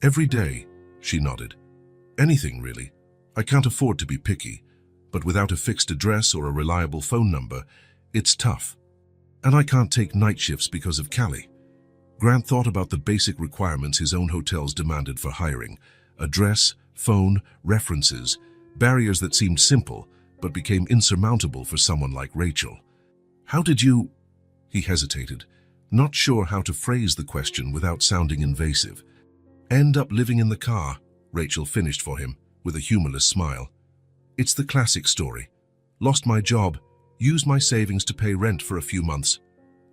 Every day, she nodded. Anything, really. I can't afford to be picky, but without a fixed address or a reliable phone number, it's tough. And I can't take night shifts because of Callie. Grant thought about the basic requirements his own hotels demanded for hiring: address, phone, references, barriers that seemed simple but became insurmountable for someone like Rachel. How did you... He hesitated, not sure how to phrase the question without sounding invasive. End up living in the car, Rachel finished for him, with a humorless smile. It's the classic story. Lost my job, used my savings to pay rent for a few months.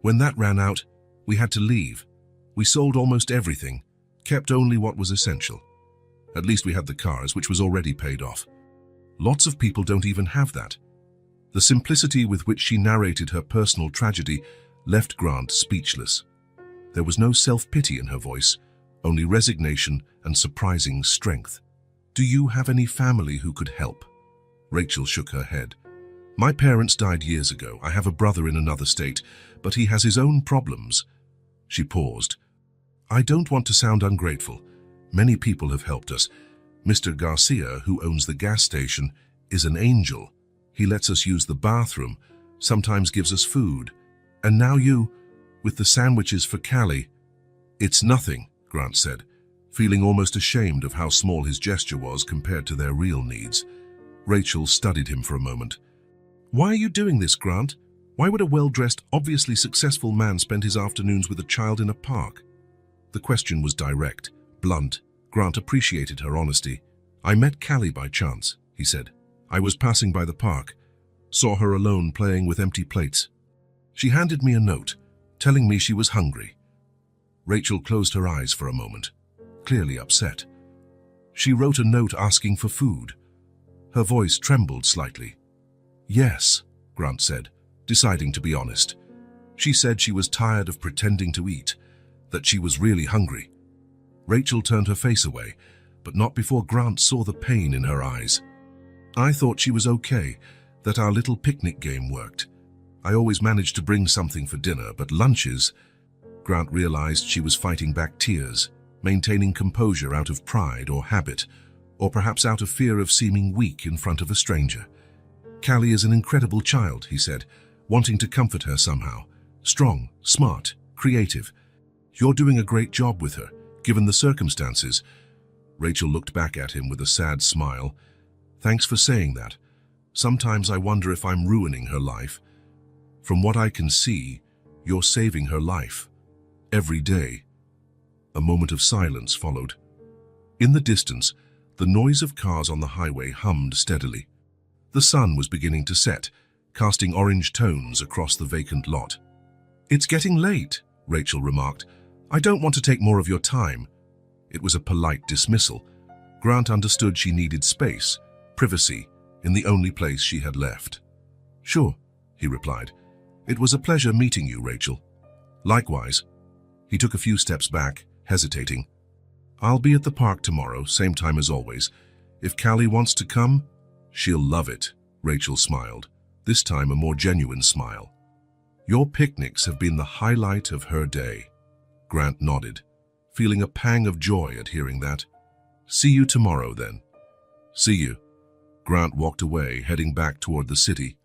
When that ran out, we had to leave. We sold almost everything, kept only what was essential. At least we had the cars, which was already paid off. Lots of people don't even have that. The simplicity with which she narrated her personal tragedy left Grant speechless. There was no self-pity in her voice, only resignation and surprising strength. Do you have any family who could help? Rachel shook her head. My parents died years ago. I have a brother in another state, but he has his own problems. She paused. I don't want to sound ungrateful. Many people have helped us. Mr. Garcia, who owns the gas station, is an angel. He lets us use the bathroom, sometimes gives us food. And now you, with the sandwiches for Callie. It's nothing, Grant said, feeling almost ashamed of how small his gesture was compared to their real needs. Rachel studied him for a moment. Why are you doing this, Grant? Why would a well-dressed, obviously successful man spend his afternoons with a child in a park? The question was direct, blunt. Grant appreciated her honesty. I met Callie by chance, he said. I was passing by the park, saw her alone playing with empty plates. She handed me a note, telling me she was hungry. Rachel closed her eyes for a moment, clearly upset. She wrote a note asking for food. Her voice trembled slightly. Yes, Grant said, deciding to be honest. She said she was tired of pretending to eat, that she was really hungry. Rachel turned her face away, but not before Grant saw the pain in her eyes. I thought she was okay, that our little picnic game worked. I always managed to bring something for dinner, but lunches... Grant realized she was fighting back tears, maintaining composure out of pride or habit, or perhaps out of fear of seeming weak in front of a stranger. Callie is an incredible child, he said, wanting to comfort her somehow. Strong, smart, creative. You're doing a great job with her, given the circumstances. Rachel looked back at him with a sad smile. Thanks for saying that. Sometimes I wonder if I'm ruining her life. From what I can see, you're saving her life. Every day. A moment of silence followed. In the distance, the noise of cars on the highway hummed steadily. The sun was beginning to set, casting orange tones across the vacant lot. It's getting late, Rachel remarked. I don't want to take more of your time. It was a polite dismissal. Grant understood she needed space, privacy, in the only place she had left. Sure, he replied. It was a pleasure meeting you, Rachel. Likewise. He took a few steps back, hesitating. I'll be at the park tomorrow, same time as always. If Callie wants to come, she'll love it, Rachel smiled, this time a more genuine smile. Your picnics have been the highlight of her day. Grant nodded, feeling a pang of joy at hearing that. See you tomorrow, then. See you. Grant walked away, heading back toward the city.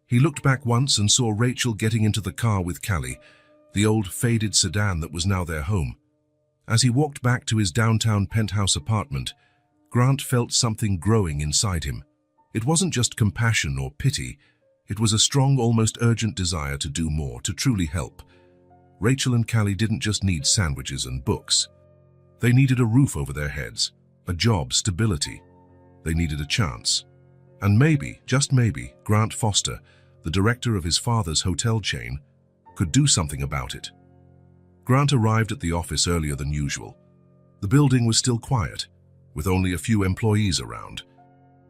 He looked back once and saw Rachel getting into the car with Callie, the old faded sedan that was now their home. As he walked back to his downtown penthouse apartment, Grant felt something growing inside him. It wasn't just compassion or pity. It was a strong, almost urgent desire to do more, to truly help. Rachel and Callie didn't just need sandwiches and books. They needed a roof over their heads, a job, stability. They needed a chance. And maybe, just maybe, Grant Foster, the director of his father's hotel chain, could do something about it. Grant arrived at the office earlier than usual. The building was still quiet, with only a few employees around.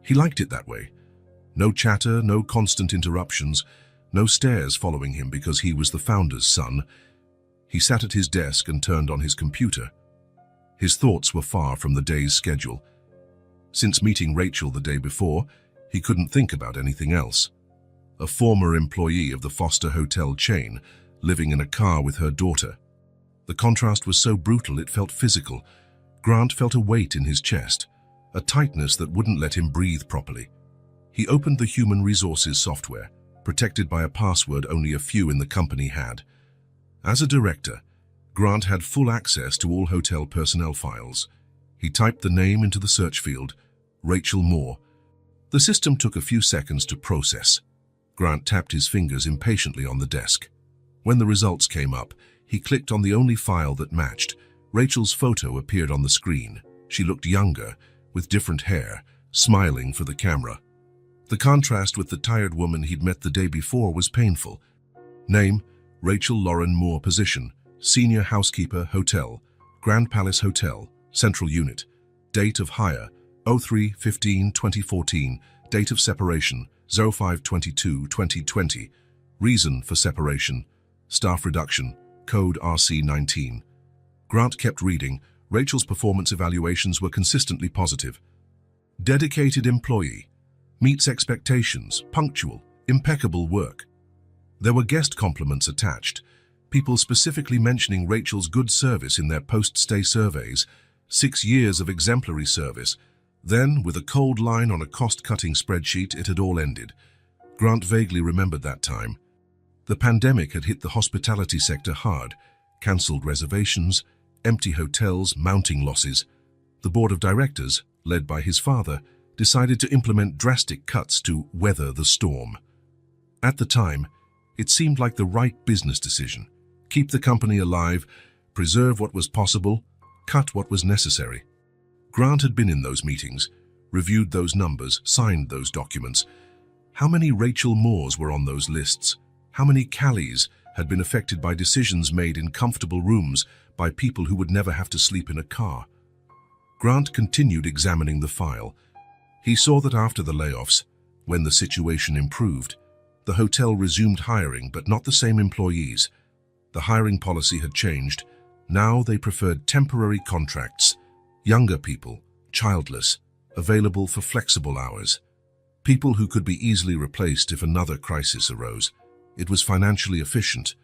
He liked it that way. No chatter, no constant interruptions, No stairs following him because he was the founder's son. He sat at his desk and turned on his computer. His thoughts were far from the day's schedule. Since meeting Rachel the day before, he couldn't think about anything else. A former employee of the Foster hotel chain, living in a car with her daughter. The contrast was so brutal it felt physical. Grant felt a weight in his chest, a tightness that wouldn't let him breathe properly. He opened the human resources software, protected by a password only a few in the company had. As a director, Grant had full access to all hotel personnel files. He typed the name into the search field, Rachel Moore. The system took a few seconds to process. Grant tapped his fingers impatiently on the desk. When the results came up, he clicked on the only file that matched. Rachel's photo appeared on the screen. She looked younger, with different hair, smiling for the camera. The contrast with the tired woman he'd met the day before was painful. Name, Rachel Lauren Moore. Position, Senior Housekeeper, Hotel, Grand Palace Hotel, Central Unit. Date of hire, 03/15/2014. Date of separation, 05/22/2020. Reason for separation, staff reduction, code RC19. Grant kept reading. Rachel's performance evaluations were consistently positive. Dedicated employee, meets expectations, punctual, impeccable work. There were guest compliments attached, people specifically mentioning Rachel's good service in their post-stay surveys, 6 years of exemplary service. Then, with a cold line on a cost-cutting spreadsheet, it had all ended. Grant vaguely remembered that time. The pandemic had hit the hospitality sector hard, cancelled reservations, empty hotels, mounting losses. The board of directors, led by his father, decided to implement drastic cuts to weather the storm. At the time, it seemed like the right business decision. Keep the company alive, preserve what was possible, cut what was necessary. Grant had been in those meetings, reviewed those numbers, signed those documents. How many Rachel Moores were on those lists? How many Callies had been affected by decisions made in comfortable rooms by people who would never have to sleep in a car? Grant continued examining the file. He saw that after the layoffs, when the situation improved, the hotel resumed hiring, but not the same employees. The hiring policy had changed. Now they preferred temporary contracts, younger people, childless, available for flexible hours. People who could be easily replaced if another crisis arose. It was financially efficient,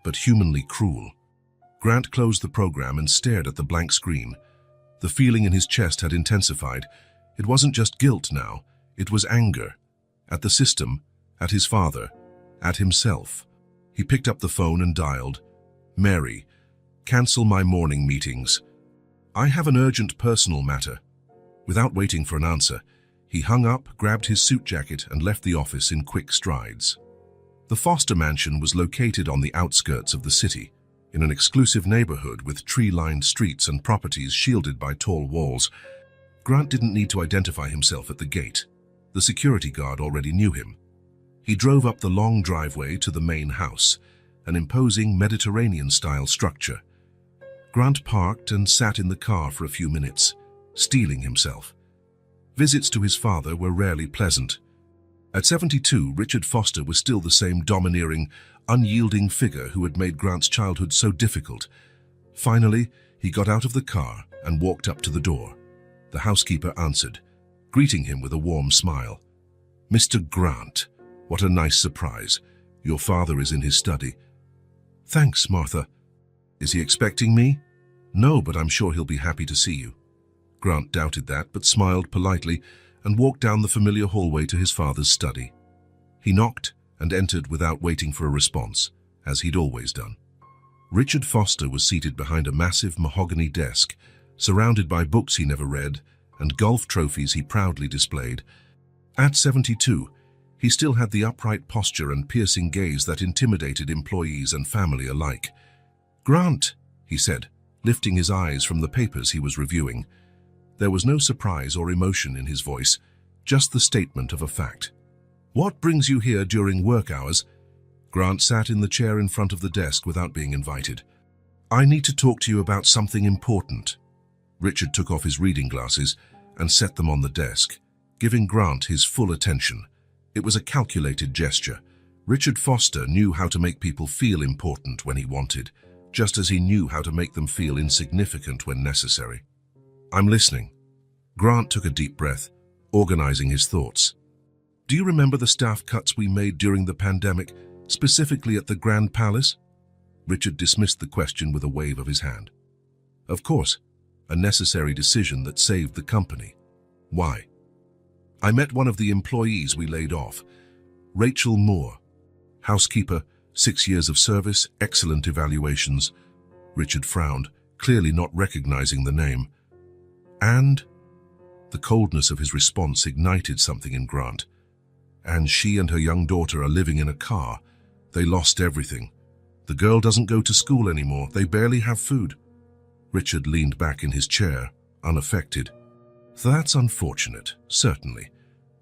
but humanly cruel. Grant closed the program and stared at the blank screen. The feeling in his chest had intensified. It wasn't just guilt now, it was anger. At the system, at his father, at himself. He picked up the phone and dialed, "Mary, cancel my morning meetings. I have an urgent personal matter." Without waiting for an answer, he hung up, grabbed his suit jacket and left the office in quick strides. The Foster mansion was located on the outskirts of the city, in an exclusive neighborhood with tree-lined streets and properties shielded by tall walls. Grant didn't need to identify himself at the gate. The security guard already knew him. He drove up the long driveway to the main house, an imposing Mediterranean-style structure. Grant parked and sat in the car for a few minutes, steeling himself. Visits to his father were rarely pleasant. At 72, Richard Foster was still the same domineering, unyielding figure who had made Grant's childhood so difficult. Finally, he got out of the car and walked up to the door. The housekeeper answered, greeting him with a warm smile. "Mr. Grant, what a nice surprise. Your father is in his study." "Thanks, Martha." "Is he expecting me?" "No, but I'm sure he'll be happy to see you." Grant doubted that, but smiled politely and walked down the familiar hallway to his father's study. He knocked and entered without waiting for a response, as he'd always done. Richard Foster was seated behind a massive mahogany desk, surrounded by books he never read and golf trophies he proudly displayed. At 72, he still had the upright posture and piercing gaze that intimidated employees and family alike. "Grant," he said, lifting his eyes from the papers he was reviewing. There was no surprise or emotion in his voice, just the statement of a fact. "What brings you here during work hours?" Grant sat in the chair in front of the desk without being invited. "I need to talk to you about something important." Richard took off his reading glasses and set them on the desk, giving Grant his full attention. It was a calculated gesture. Richard Foster knew how to make people feel important when he wanted, just as he knew how to make them feel insignificant when necessary. "I'm listening." Grant took a deep breath, organizing his thoughts. "Do you remember the staff cuts we made during the pandemic, specifically at the Grand Palace?" Richard dismissed the question with a wave of his hand. "Of course, a necessary decision that saved the company." "Why?" "I met one of the employees we laid off, Rachel Moore. Housekeeper, 6 years of service, excellent evaluations." Richard frowned, clearly not recognizing the name. "And?" The coldness of his response ignited something in Grant. "And she and her young daughter are living in a car. They lost everything. The girl doesn't go to school anymore. They barely have food." Richard leaned back in his chair, unaffected. "That's unfortunate, certainly.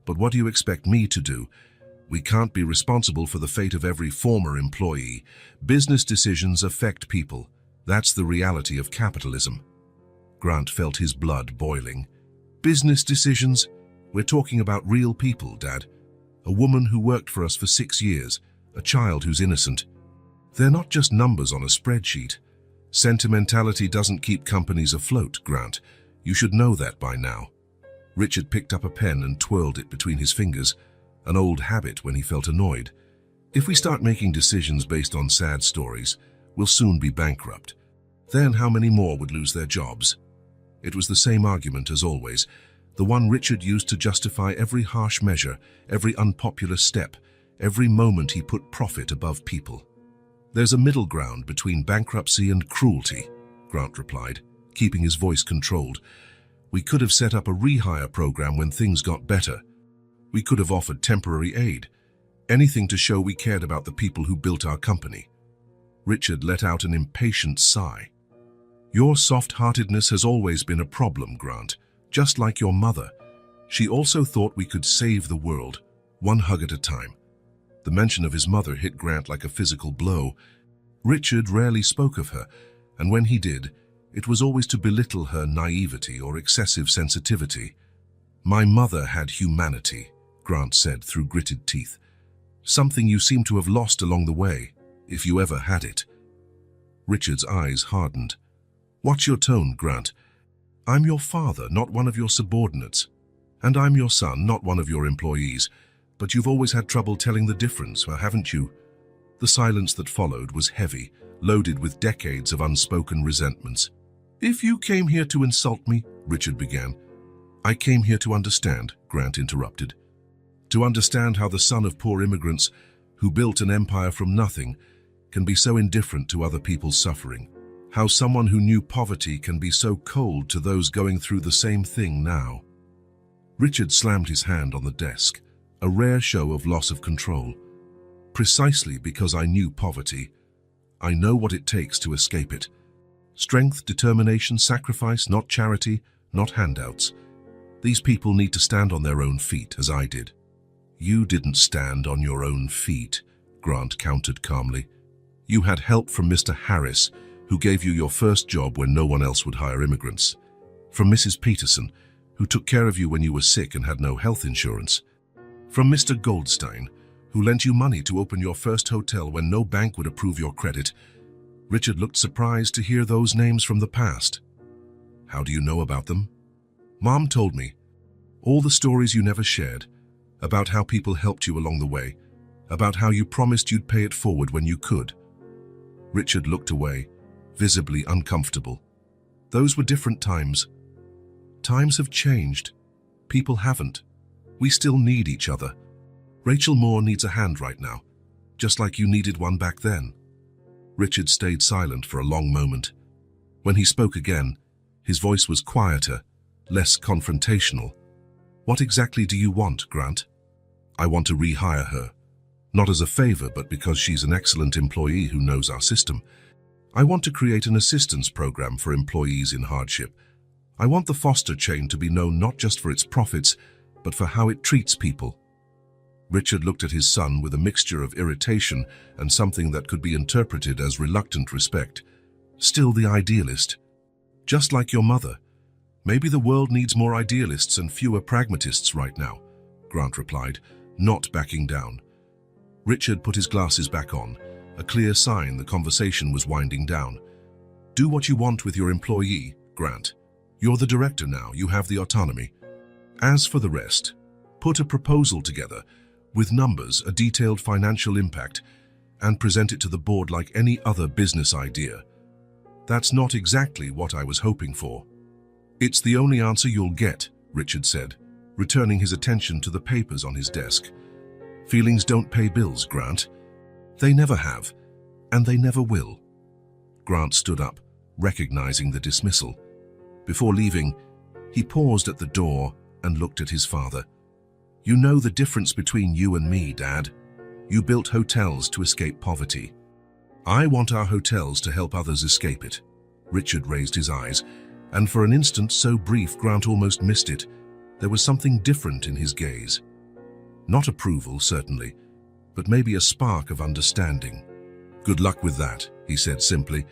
But what do you expect me to do? We can't be responsible for the fate of every former employee. Business decisions affect people. That's the reality of capitalism." Grant felt his blood boiling. "Business decisions? We're talking about real people, Dad. A woman who worked for us for 6 years, a child who's innocent. They're not just numbers on a spreadsheet. Sentimentality doesn't keep companies afloat, Grant. You should know that by now." Richard picked up a pen and twirled it between his fingers, an old habit when he felt annoyed. "If we start making decisions based on sad stories, we'll soon be bankrupt. Then how many more would lose their jobs?" It was the same argument as always, the one Richard used to justify every harsh measure, every unpopular step, every moment he put profit above people. "There's a middle ground between bankruptcy and cruelty," Grant replied, keeping his voice controlled. "We could have set up a rehire program when things got better. We could have offered temporary aid, anything to show we cared about the people who built our company." Richard let out an impatient sigh. "Your soft-heartedness has always been a problem, Grant, just like your mother. She also thought we could save the world, one hug at a time." The mention of his mother hit Grant like a physical blow. Richard rarely spoke of her, and when he did, it was always to belittle her naivety or excessive sensitivity. "My mother had humanity," Grant said through gritted teeth. "Something you seem to have lost along the way, if you ever had it." Richard's eyes hardened. "Watch your tone, Grant. I'm your father, not one of your subordinates. And I'm your son, not one of your employees. But you've always had trouble telling the difference, haven't you?" The silence that followed was heavy, loaded with decades of unspoken resentments. "If you came here to insult me," Richard began. "I came here to understand," Grant interrupted. "To understand how the son of poor immigrants, who built an empire from nothing, can be so indifferent to other people's suffering. How someone who knew poverty can be so cold to those going through the same thing now." Richard slammed his hand on the desk, a rare show of loss of control. "Precisely because I knew poverty. I know what it takes to escape it. Strength, determination, sacrifice, not charity, not handouts. These people need to stand on their own feet, as I did." "You didn't stand on your own feet," Grant countered calmly. "You had help from Mr. Harris, who gave you your first job when no one else would hire immigrants. From Mrs. Peterson, who took care of you when you were sick and had no health insurance. From Mr. Goldstein, who lent you money to open your first hotel when no bank would approve your credit." Richard looked surprised to hear those names from the past. "How do you know about them?" "Mom told me. All the stories you never shared, about how people helped you along the way, about how you promised you'd pay it forward when you could." Richard looked away, visibly uncomfortable. "Those were different times. Times have changed. People haven't. We still need each other. Rachel Moore needs a hand right now, just like you needed one back then." Richard stayed silent for a long moment. When he spoke again, his voice was quieter, less confrontational. "What exactly do you want, Grant?" "I want to rehire her. Not as a favor, but because she's an excellent employee who knows our system. I want to create an assistance program for employees in hardship. I want the Foster chain to be known not just for its profits, but for how it treats people." Richard looked at his son with a mixture of irritation and something that could be interpreted as reluctant respect. "Still the idealist. Just like your mother. Maybe the world needs more idealists and fewer pragmatists right now," Grant replied, not backing down. Richard put his glasses back on, a clear sign the conversation was winding down. Do what you want with your employee, Grant. You're the director now, you have the autonomy. As for the rest, put a proposal together with numbers, a detailed financial impact, and present it to the board like any other business idea. That's not exactly what I was hoping for. It's the only answer you'll get, Richard said, returning his attention to the papers on his desk. Feelings don't pay bills, Grant. They never have, and they never will. Grant stood up, recognizing the dismissal. Before leaving, he paused at the door and looked at his father. You know the difference between you and me, Dad. You built hotels to escape poverty. I want our hotels to help others escape it. Richard raised his eyes, and for an instant so brief Grant almost missed it. There was something different in his gaze. Not approval, certainly, but maybe a spark of understanding. Good luck with that, he said simply,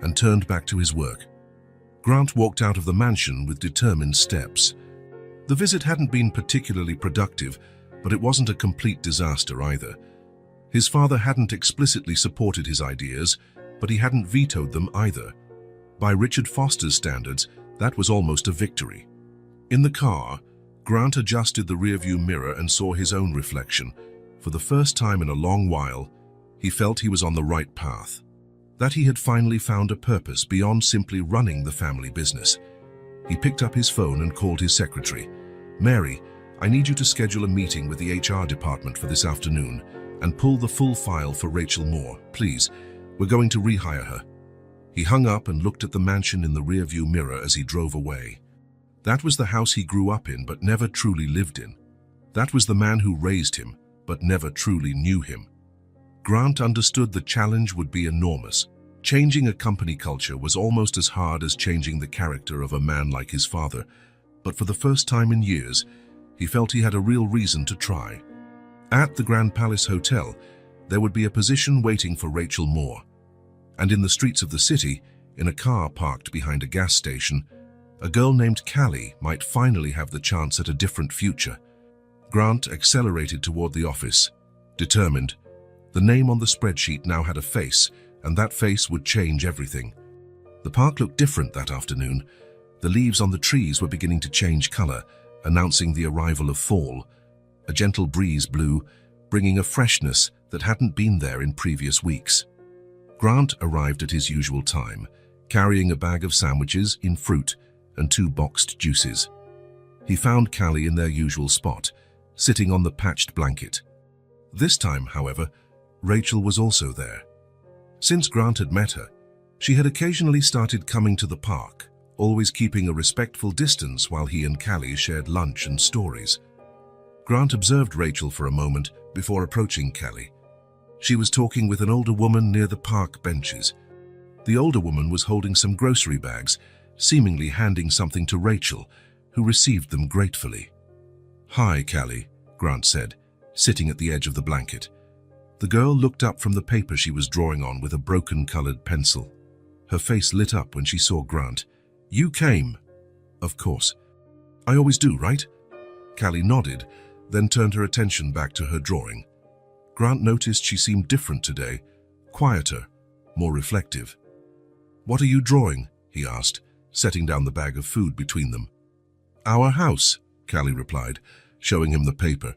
and turned back to his work. Grant walked out of the mansion with determined steps. The visit hadn't been particularly productive, but it wasn't a complete disaster either. His father hadn't explicitly supported his ideas, but he hadn't vetoed them either. By Richard Foster's standards, that was almost a victory. In the car, Grant adjusted the rearview mirror and saw his own reflection. For the first time in a long while, he felt he was on the right path. That he had finally found a purpose beyond simply running the family business. He picked up his phone and called his secretary. Mary, I need you to schedule a meeting with the HR department for this afternoon and pull the full file for Rachel Moore, please. We're going to rehire her. He hung up and looked at the mansion in the rearview mirror as he drove away. That was the house he grew up in but never truly lived in. That was the man who raised him but never truly knew him. Grant understood the challenge would be enormous. Changing a company culture was almost as hard as changing the character of a man like his father, but for the first time in years, he felt he had a real reason to try. At the Grand Palace Hotel, there would be a position waiting for Rachel Moore. And in the streets of the city, in a car parked behind a gas station, a girl named Callie might finally have the chance at a different future. Grant accelerated toward the office, determined. The name on the spreadsheet now had a face, and that face would change everything. The park looked different that afternoon. The leaves on the trees were beginning to change color, announcing the arrival of fall. A gentle breeze blew, bringing a freshness that hadn't been there in previous weeks. Grant arrived at his usual time, carrying a bag of sandwiches in fruit and 2 boxed juices. He found Callie in their usual spot, sitting on the patched blanket. This time, however, Rachel was also there. Since Grant had met her, she had occasionally started coming to the park, always keeping a respectful distance while he and Callie shared lunch and stories. Grant observed Rachel for a moment before approaching Callie. She was talking with an older woman near the park benches. The older woman was holding some grocery bags, seemingly handing something to Rachel, who received them gratefully. "Hi, Callie," Grant said, sitting at the edge of the blanket. The girl looked up from the paper she was drawing on with a broken-colored pencil. Her face lit up when she saw Grant. "You came." "Of course. I always do, right?" Callie nodded, then turned her attention back to her drawing. Grant noticed she seemed different today, quieter, more reflective. "What are you drawing?" he asked, setting down the bag of food between them. "Our house," Callie replied, showing him the paper.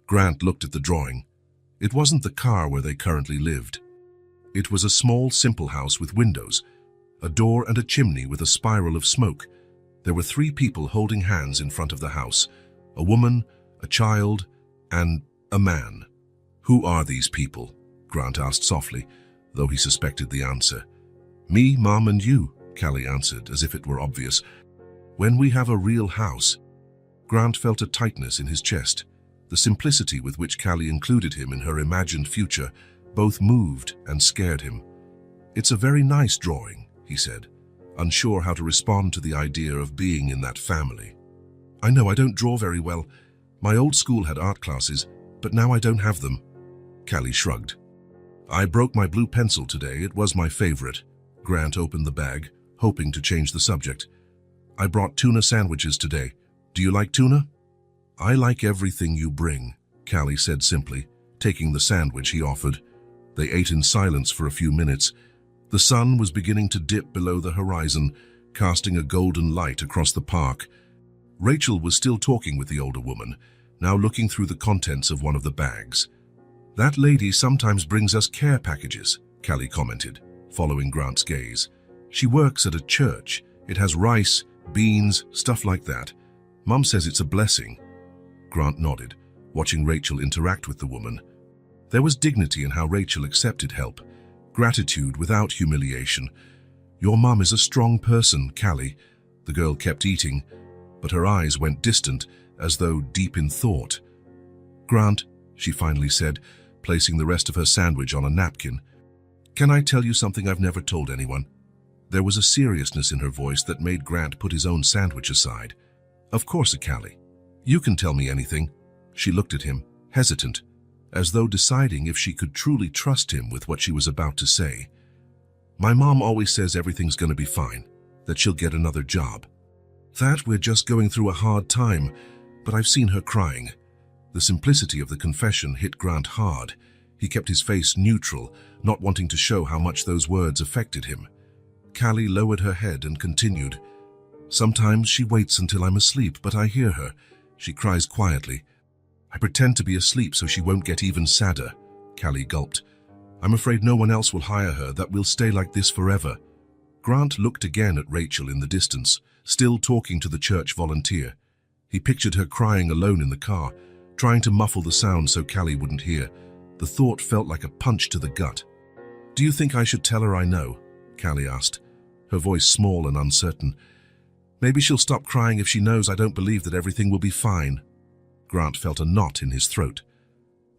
Grant looked at the drawing. It wasn't the car where they currently lived. It was a small, simple house with windows, a door and a chimney with a spiral of smoke. There were 3 people holding hands in front of the house, a woman, a child, and a man. "Who are these people?" Grant asked softly, though he suspected the answer. "Me, Mom, and you," Callie answered, as if it were obvious. "When we have a real house." Grant felt a tightness in his chest. The simplicity with which Callie included him in her imagined future both moved and scared him. "It's a very nice drawing," he said, unsure how to respond to the idea of being in that family. "I know I don't draw very well. My old school had art classes, but now I don't have them." Callie shrugged. "I broke my blue pencil today. It was my favorite." Grant opened the bag, hoping to change the subject. "I brought tuna sandwiches today. Do you like tuna?" "I like everything you bring," Callie said simply, taking the sandwich he offered. They ate in silence for a few minutes. The sun was beginning to dip below the horizon, casting a golden light across the park. Rachel was still talking with the older woman, now looking through the contents of one of the bags. "That lady sometimes brings us care packages," Callie commented, following Grant's gaze. "She works at a church. It has rice, beans, stuff like that. Mum says it's a blessing." Grant nodded, watching Rachel interact with the woman. There was dignity in how Rachel accepted help, gratitude without humiliation. "Your mum is a strong person, Callie." The girl kept eating, but her eyes went distant, as though deep in thought. "Grant," she finally said, placing the rest of her sandwich on a napkin, "can I tell you something I've never told anyone?" There was a seriousness in her voice that made Grant put his own sandwich aside. "Of course, Callie. You can tell me anything." She looked at him, hesitant, as though deciding if she could truly trust him with what she was about to say. "My mom always says everything's going to be fine, that she'll get another job. That we're just going through a hard time, but I've seen her crying." The simplicity of the confession hit Grant hard. He kept his face neutral, not wanting to show how much those words affected him. Callie lowered her head and continued, "Sometimes she waits until I'm asleep, but I hear her. She cries quietly. I pretend to be asleep so she won't get even sadder." Callie gulped. "I'm afraid no one else will hire her, that we'll stay like this forever." Grant looked again at Rachel in the distance, still talking to the church volunteer. He pictured her crying alone in the car, trying to muffle the sound so Callie wouldn't hear. The thought felt like a punch to the gut. "Do you think I should tell her I know?" Callie asked, her voice small and uncertain. "Maybe she'll stop crying if she knows I don't believe that everything will be fine." Grant felt a knot in his throat.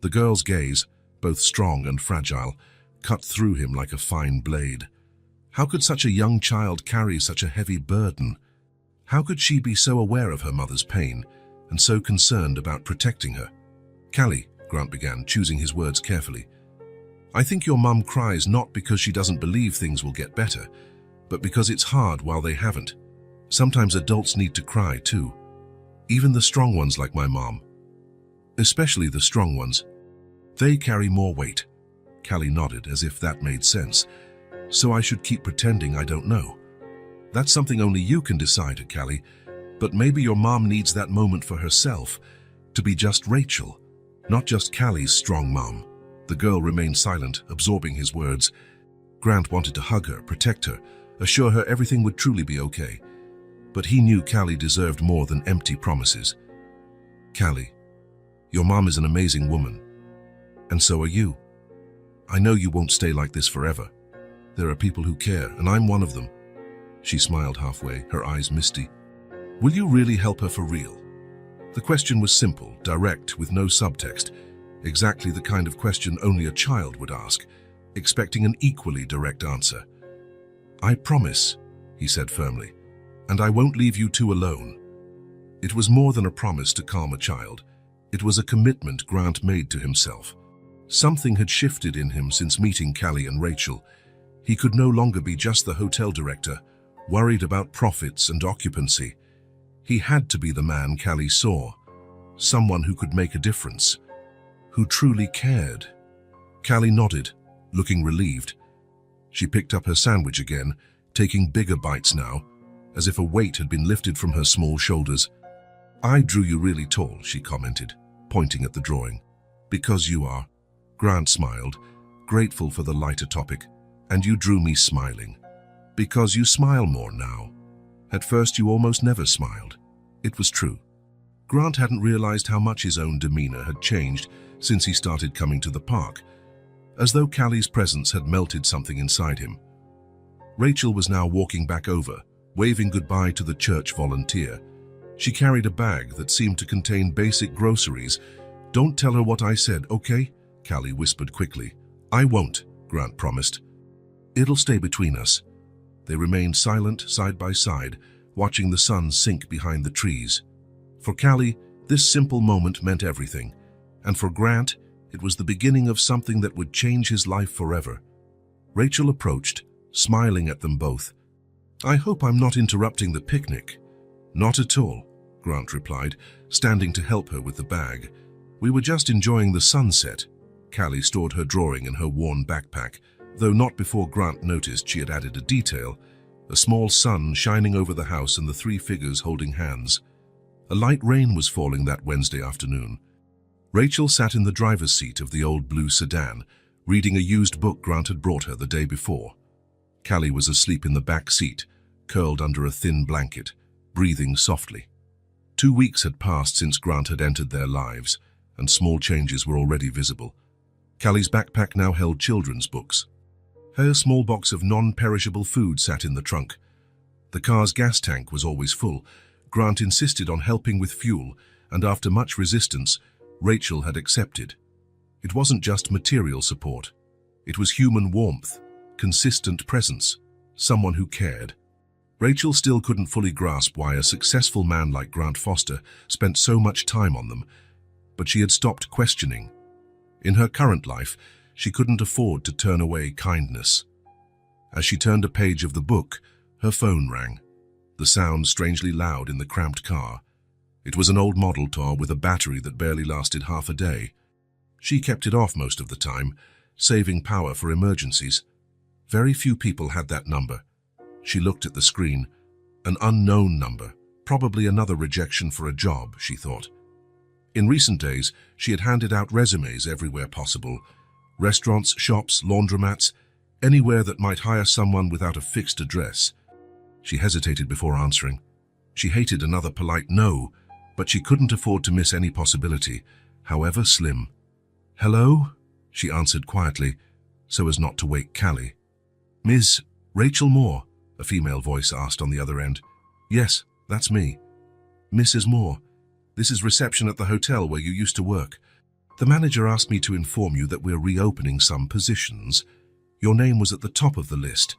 The girl's gaze, both strong and fragile, cut through him like a fine blade. How could such a young child carry such a heavy burden? How could she be so aware of her mother's pain and so concerned about protecting her? "Callie," Grant began, choosing his words carefully, "I think your mum cries not because she doesn't believe things will get better, but because it's hard while they haven't. Sometimes adults need to cry too. Even the strong ones like my mom. Especially the strong ones. They carry more weight." Callie nodded as if that made sense. "So I should keep pretending I don't know." "That's something only you can decide, Callie. But maybe your mom needs that moment for herself, to be just Rachel, not just Callie's strong mom." The girl remained silent, absorbing his words. Grant wanted to hug her, protect her, assure her everything would truly be okay. But he knew Callie deserved more than empty promises. "Callie, your mom is an amazing woman. And so are you. I know you won't stay like this forever. There are people who care, and I'm one of them." She smiled halfway, her eyes misty. "Will you really help her for real?" The question was simple, direct, with no subtext. Exactly the kind of question only a child would ask, expecting an equally direct answer. "I promise," he said firmly, "and I won't leave you two alone." It was more than a promise to calm a child. It was a commitment Grant made to himself. Something had shifted in him since meeting Callie and Rachel. He could no longer be just the hotel director, worried about profits and occupancy. He had to be the man Callie saw, someone who could make a difference, who truly cared. Callie nodded, looking relieved. She picked up her sandwich again, taking bigger bites now, as if a weight had been lifted from her small shoulders. "I drew you really tall," she commented, pointing at the drawing. "Because you are." Grant smiled, grateful for the lighter topic. "And you drew me smiling. Because you smile more now. At first you almost never smiled." It was true. Grant hadn't realized how much his own demeanor had changed since he started coming to the park, as though Callie's presence had melted something inside him. Rachel was now walking back over, waving goodbye to the church volunteer. She carried a bag that seemed to contain basic groceries. "Don't tell her what I said, okay?" Callie whispered quickly. "I won't," Grant promised. "It'll stay between us." They remained silent, side by side, watching the sun sink behind the trees. For Callie, this simple moment meant everything, and for Grant, it was the beginning of something that would change his life forever. Rachel approached, smiling at them both. "I hope I'm not interrupting the picnic." "Not at all," Grant replied, standing to help her with the bag. "We were just enjoying the sunset." Callie stored her drawing in her worn backpack, though not before Grant noticed she had added a detail: a small sun shining over the house and the three figures holding hands. A light rain was falling that Wednesday afternoon. Rachel sat in the driver's seat of the old blue sedan, reading a used book Grant had brought her the day before. Callie was asleep in the back seat, curled under a thin blanket, breathing softly. 2 weeks had passed since Grant had entered their lives, and small changes were already visible. Callie's backpack now held children's books. Her small box of non-perishable food sat in the trunk. The car's gas tank was always full. Grant insisted on helping with fuel, and after much resistance, Rachel had accepted. It wasn't just material support. It was human warmth, consistent presence, someone who cared. Rachel still couldn't fully grasp why a successful man like Grant Foster spent so much time on them, but she had stopped questioning. In her current life, she couldn't afford to turn away kindness. As she turned a page of the book, her phone rang, the sound strangely loud in the cramped car. It was an old model car with a battery that barely lasted half a day. She kept it off most of the time, saving power for emergencies. Very few people had that number. She looked at the screen. An unknown number, probably another rejection for a job, she thought. In recent days, she had handed out resumes everywhere possible. Restaurants, shops, laundromats, anywhere that might hire someone without a fixed address. She hesitated before answering. She hated another polite no, but she couldn't afford to miss any possibility, however slim. "Hello?" she answered quietly, so as not to wake Callie. "Ms. Rachel Moore?" a female voice asked on the other end. "Yes, that's me." "Mrs. Moore, this is reception at the hotel where you used to work. The manager asked me to inform you that we're reopening some positions. Your name was at the top of the list.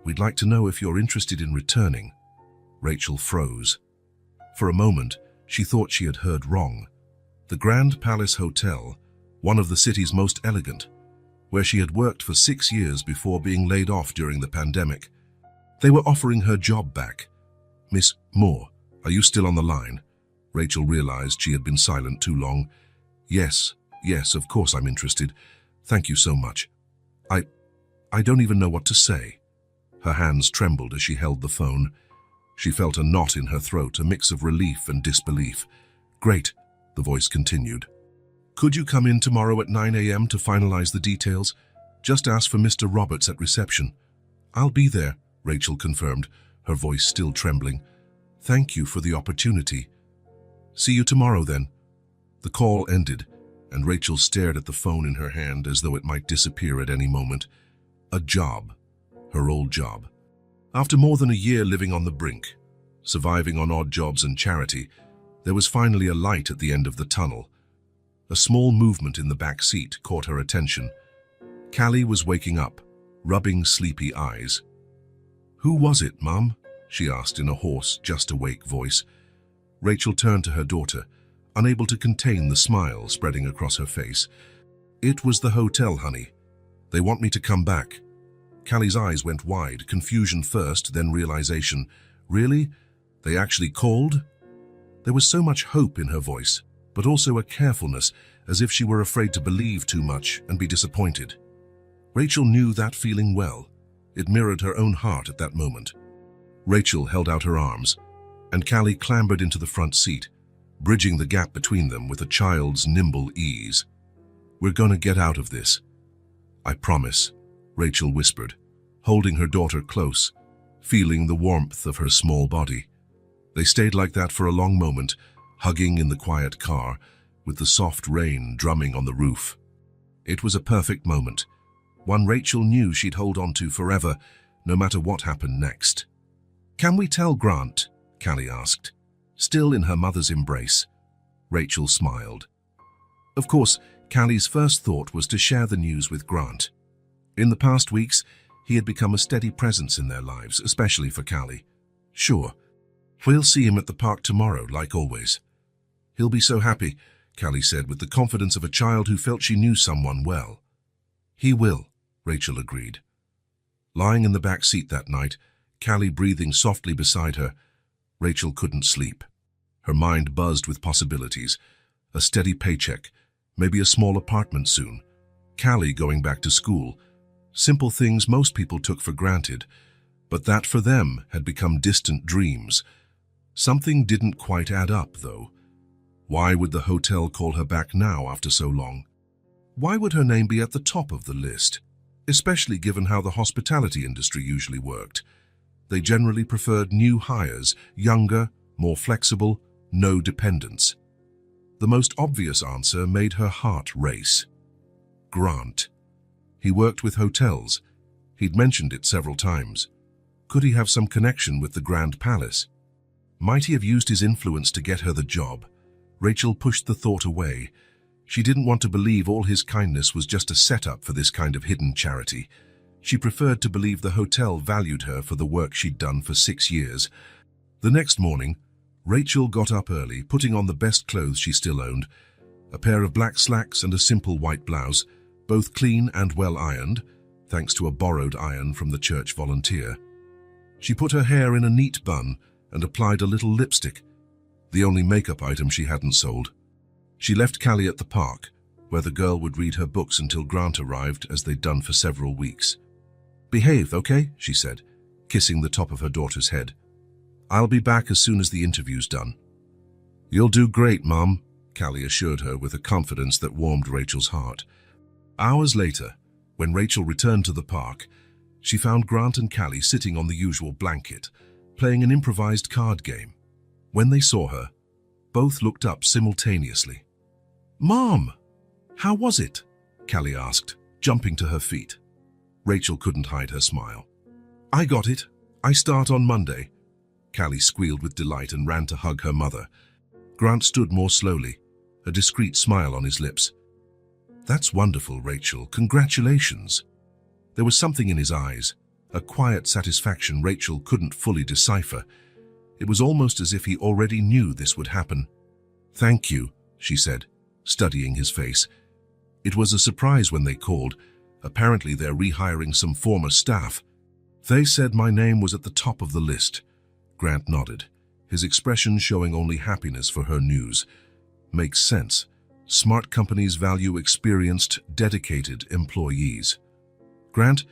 We'd like to know if you're interested in returning." Rachel froze. For a moment, she thought she had heard wrong. The Grand Palace Hotel, one of the city's most elegant, where she had worked for 6 years before being laid off during the pandemic. They were offering her job back. "Miss Moore, are you still on the line?" Rachel realized she had been silent too long. Yes, of course I'm interested. Thank you so much. I don't even know what to say." Her hands trembled as she held the phone. She felt a knot in her throat, a mix of relief and disbelief. "Great," the voice continued. "Could you come in tomorrow at 9 a.m. to finalize the details? Just ask for Mr. Roberts at reception." "I'll be there," Rachel confirmed, her voice still trembling. "Thank you for the opportunity. See you tomorrow then." The call ended, and Rachel stared at the phone in her hand as though it might disappear at any moment. A job. Her old job. After more than a year living on the brink, surviving on odd jobs and charity, there was finally a light at the end of the tunnel. A small movement in the back seat caught her attention. Callie was waking up, rubbing sleepy eyes. "Who was it, Mum?" she asked in a hoarse, just-awake voice. Rachel turned to her daughter, unable to contain the smile spreading across her face. "It was the hotel, honey. They want me to come back." Callie's eyes went wide, confusion first, then realization. Really? They actually called? There was so much hope in her voice, but also a carefulness, as if she were afraid to believe too much and be disappointed. Rachel knew that feeling well. It mirrored her own heart at that moment. Rachel held out her arms, and Callie clambered into the front seat, bridging the gap between them with a child's nimble ease. "We're gonna get out of this. I promise," Rachel whispered, holding her daughter close, feeling the warmth of her small body. They stayed like that for a long moment, hugging in the quiet car, with the soft rain drumming on the roof. It was a perfect moment, one Rachel knew she'd hold on to forever, no matter what happened next. "Can we tell Grant?" Callie asked, still in her mother's embrace. Rachel smiled. Of course, Callie's first thought was to share the news with Grant. In the past weeks, he had become a steady presence in their lives, especially for Callie. "Sure. We'll see him at the park tomorrow, like always." "He'll be so happy," Callie said with the confidence of a child who felt she knew someone well. "He will," Rachel agreed. Lying in the back seat that night, Callie breathing softly beside her, Rachel couldn't sleep. Her mind buzzed with possibilities. A steady paycheck, maybe a small apartment soon, Callie going back to school. Simple things most people took for granted, but that for them had become distant dreams. Something didn't quite add up, though. Why would the hotel call her back now after so long? Why would her name be at the top of the list, especially given how the hospitality industry usually worked? They generally preferred new hires, younger, more flexible, no dependents. The most obvious answer made her heart race. Grant. He worked with hotels. He'd mentioned it several times. Could he have some connection with the Grand Palace? Might he have used his influence to get her the job? Rachel pushed the thought away. She didn't want to believe all his kindness was just a setup for this kind of hidden charity. She preferred to believe the hotel valued her for the work she'd done for 6 years. The next morning, Rachel got up early, putting on the best clothes she still owned, a pair of black slacks and a simple white blouse, both clean and well ironed, thanks to a borrowed iron from the church volunteer. She put her hair in a neat bun and applied a little lipstick, the only makeup item she hadn't sold. She left Callie at the park, where the girl would read her books until Grant arrived, as they'd done for several weeks. "Behave, okay?" she said, kissing the top of her daughter's head. "I'll be back as soon as the interview's done." "You'll do great, Mom," Callie assured her with a confidence that warmed Rachel's heart. Hours later, when Rachel returned to the park, she found Grant and Callie sitting on the usual blanket, playing an improvised card game. When they saw her, both looked up simultaneously. "Mom, how was it?" Callie asked, jumping to her feet. Rachel couldn't hide her smile. "I got it. I start on Monday." Callie squealed with delight and ran to hug her mother. Grant stood more slowly, a discreet smile on his lips. "That's wonderful, Rachel. Congratulations." There was something in his eyes, a quiet satisfaction Rachel couldn't fully decipher. It was almost as if he already knew this would happen. "Thank you," she said, studying his face. It was a surprise when they called. Apparently they're rehiring some former staff. "They said my name was at the top of the list." Grant nodded, his expression showing only happiness for her news. "Makes sense. Smart companies value experienced, dedicated employees." "Grant,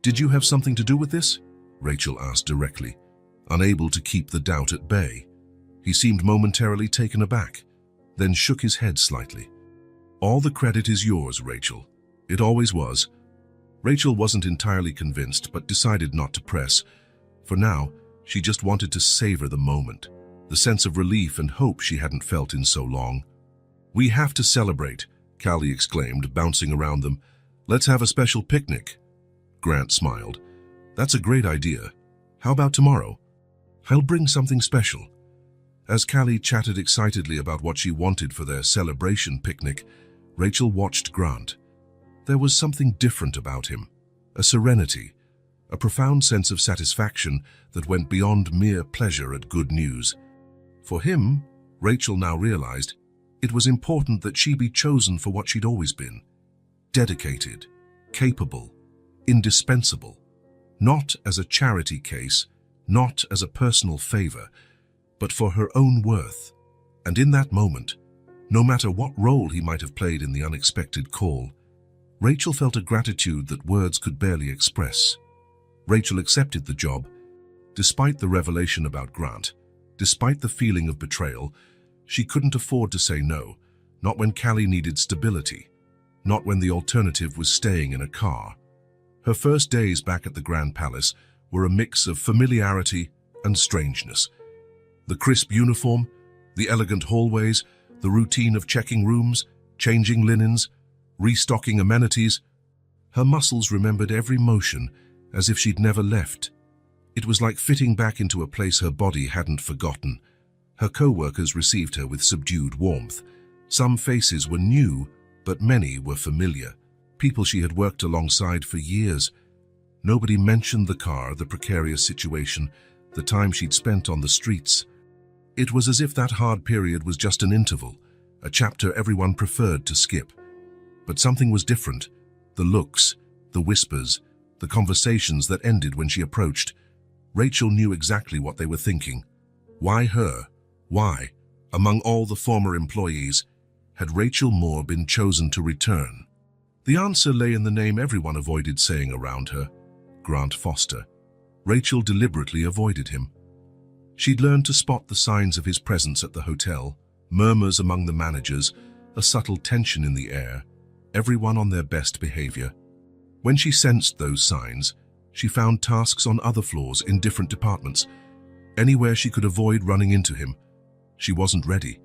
did you have something to do with this?" Rachel asked directly, unable to keep the doubt at bay. He seemed momentarily taken aback, then shook his head slightly. "All the credit is yours, Rachel. It always was." Rachel wasn't entirely convinced, but decided not to press. For now, she just wanted to savor the moment, the sense of relief and hope she hadn't felt in so long. "We have to celebrate," Callie exclaimed, bouncing around them. "Let's have a special picnic." Grant smiled. "That's a great idea. How about tomorrow? I'll bring something special." As Callie chatted excitedly about what she wanted for their celebration picnic, Rachel watched Grant. There was something different about him, a serenity, a profound sense of satisfaction that went beyond mere pleasure at good news. For him, Rachel now realized, it was important that she be chosen for what she'd always been: dedicated, capable, indispensable. Not as a charity case, not as a personal favor, but for her own worth. And in that moment, no matter what role he might have played in the unexpected call, Rachel felt a gratitude that words could barely express. Rachel accepted the job. Despite the revelation about Grant, despite the feeling of betrayal, she couldn't afford to say no, not when Callie needed stability, not when the alternative was staying in a car. Her first days back at the Grand Palace were a mix of familiarity and strangeness. The crisp uniform, the elegant hallways, the routine of checking rooms, changing linens, restocking amenities. Her muscles remembered every motion as if she'd never left. It was like fitting back into a place her body hadn't forgotten. Her co-workers received her with subdued warmth. Some faces were new, but many were familiar, people she had worked alongside for years. Nobody mentioned the car, the precarious situation, the time she'd spent on the streets. It was as if that hard period was just an interval, a chapter everyone preferred to skip. But something was different. The looks, the whispers, the conversations that ended when she approached. Rachel knew exactly what they were thinking. Why her? Why, among all the former employees, had Rachel Moore been chosen to return? The answer lay in the name everyone avoided saying around her, Grant Foster. Rachel deliberately avoided him. She'd learned to spot the signs of his presence at the hotel, murmurs among the managers, a subtle tension in the air, everyone on their best behavior. When she sensed those signs, she found tasks on other floors in different departments, anywhere she could avoid running into him. She wasn't ready.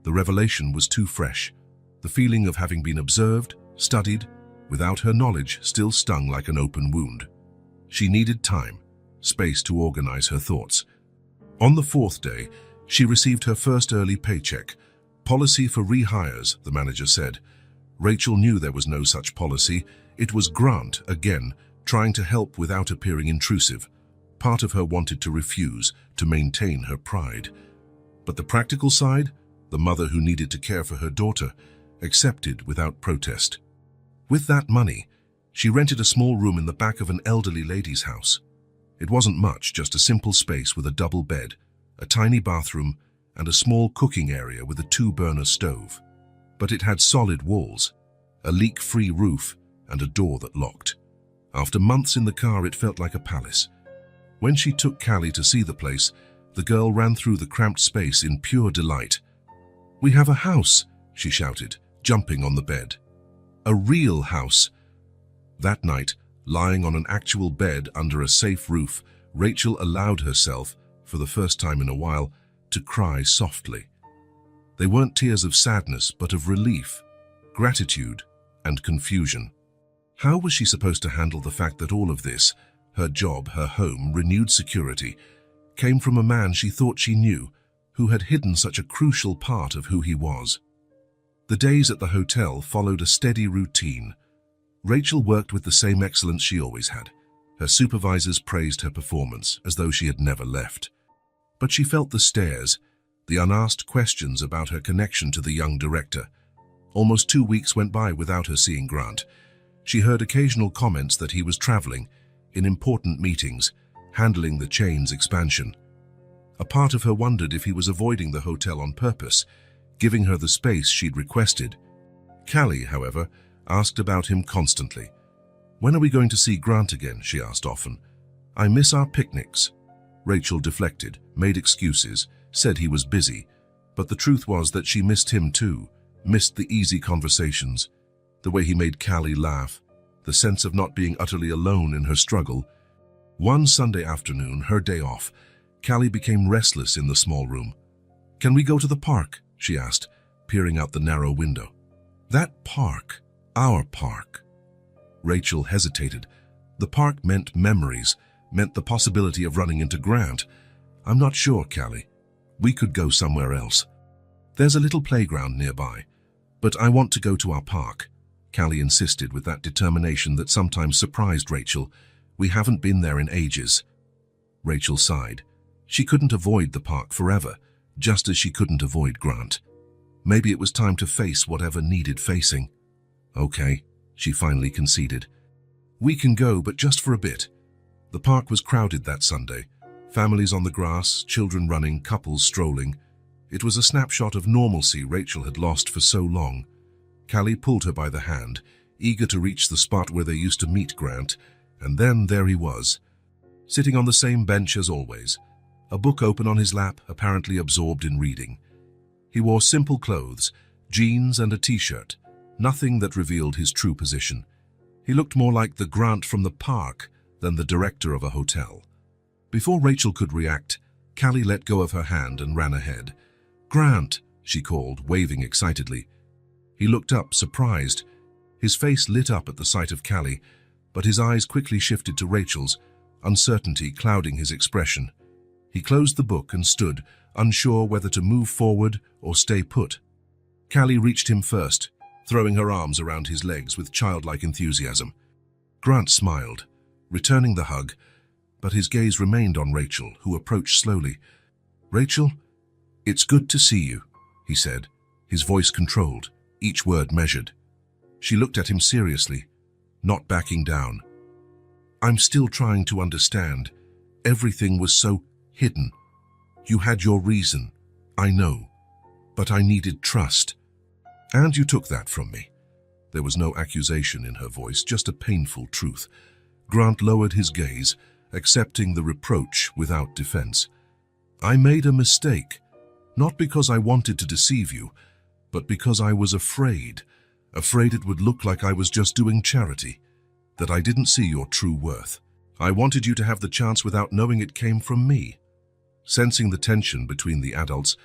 The revelation was too fresh. The feeling of having been observed, studied, without her knowledge still stung like an open wound. She needed time, space to organize her thoughts. On the fourth day, she received her first early paycheck. Policy for rehires, the manager said. Rachel knew there was no such policy. It was Grant, again, trying to help without appearing intrusive. Part of her wanted to refuse, to maintain her pride. But the practical side, the mother who needed to care for her daughter, accepted without protest. With that money, she rented a small room in the back of an elderly lady's house. It wasn't much, just a simple space with a double bed, a tiny bathroom, and a small cooking area with a 2-burner stove. But it had solid walls, a leak-free roof, and a door that locked. After months in the car, it felt like a palace. When she took Callie to see the place, the girl ran through the cramped space in pure delight. "We have a house," she shouted, jumping on the bed. "A real house." That night, lying on an actual bed under a safe roof, Rachel allowed herself, for the first time in a while, to cry softly. They weren't tears of sadness, but of relief, gratitude, and confusion. How was she supposed to handle the fact that all of this, her job, her home, renewed security, came from a man she thought she knew, who had hidden such a crucial part of who he was? The days at the hotel followed a steady routine. Rachel worked with the same excellence she always had. Her supervisors praised her performance as though she had never left. But she felt the stares, the unasked questions about her connection to the young director. Almost 2 weeks went by without her seeing Grant. She heard occasional comments that he was traveling, in important meetings, handling the chain's expansion. A part of her wondered if he was avoiding the hotel on purpose, giving her the space she'd requested. Callie, however, asked about him constantly. "When are we going to see Grant again?" she asked often. "I miss our picnics." Rachel deflected, made excuses, said he was busy, but the truth was that she missed him too, missed the easy conversations, the way he made Callie laugh, the sense of not being utterly alone in her struggle. One Sunday afternoon, her day off, Callie became restless in the small room. "Can we go to the park?" she asked, peering out the narrow window. "That park, our park." Rachel hesitated. The park meant memories, meant the possibility of running into Grant. "I'm not sure, Callie. We could go somewhere else. There's a little playground nearby, but I want to go to our park," Callie insisted with that determination that sometimes surprised Rachel. "We haven't been there in ages." Rachel sighed. She couldn't avoid the park forever, just as she couldn't avoid Grant. Maybe it was time to face whatever needed facing. "Okay," she finally conceded. "We can go, but just for a bit." The park was crowded that Sunday. Families on the grass, children running, couples strolling. It was a snapshot of normalcy Rachel had lost for so long. Callie pulled her by the hand, eager to reach the spot where they used to meet Grant, and then there he was, sitting on the same bench as always, a book open on his lap, apparently absorbed in reading. He wore simple clothes, jeans and a t-shirt, nothing that revealed his true position. He looked more like the Grant from the park than the director of a hotel. Before Rachel could react, Callie let go of her hand and ran ahead. "Grant," she called, waving excitedly. He looked up, surprised. His face lit up at the sight of Callie, but his eyes quickly shifted to Rachel's, uncertainty clouding his expression. He closed the book and stood, unsure whether to move forward or stay put. Callie reached him first, throwing her arms around his legs with childlike enthusiasm. Grant smiled, returning the hug, but his gaze remained on Rachel, who approached slowly. "Rachel, it's good to see you," he said, his voice controlled, each word measured. She looked at him seriously, not backing down. "I'm still trying to understand. Everything was so hidden. You had your reason, I know, but I needed trust. And you took that from me." There was no accusation in her voice, just a painful truth. Grant lowered his gaze, accepting the reproach without defense. I made a mistake, not because I wanted to deceive you, but because I was afraid it would look like I was just doing charity, that I didn't see your true worth. I wanted you to have the chance without knowing it came from me. Sensing the tension between the adults,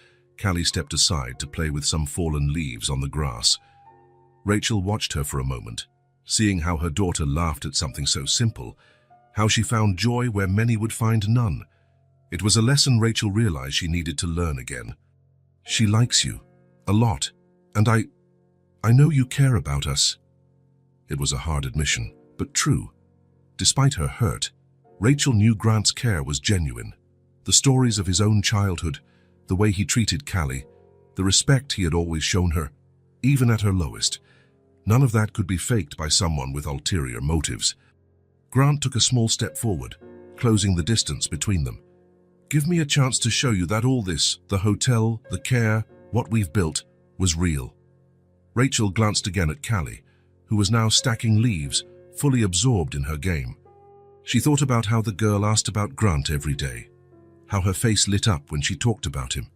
Callie stepped aside to play with some fallen leaves on the grass. Rachel watched her for a moment, seeing how her daughter laughed at something so simple, how she found joy where many would find none. It was a lesson Rachel realized she needed to learn again. She likes you, a lot, and I know you care about us. It was a hard admission, but true. Despite her hurt, Rachel knew Grant's care was genuine. The stories of his own childhood, the way he treated Callie, the respect he had always shown her, even at her lowest. None of that could be faked by someone with ulterior motives. Grant took a small step forward, closing the distance between them. Give me a chance to show you that all this, the hotel, the care, what we've built, was real. Rachel glanced again at Callie, who was now stacking leaves, fully absorbed in her game. She thought about how the girl asked about Grant every day, how her face lit up when she talked about him,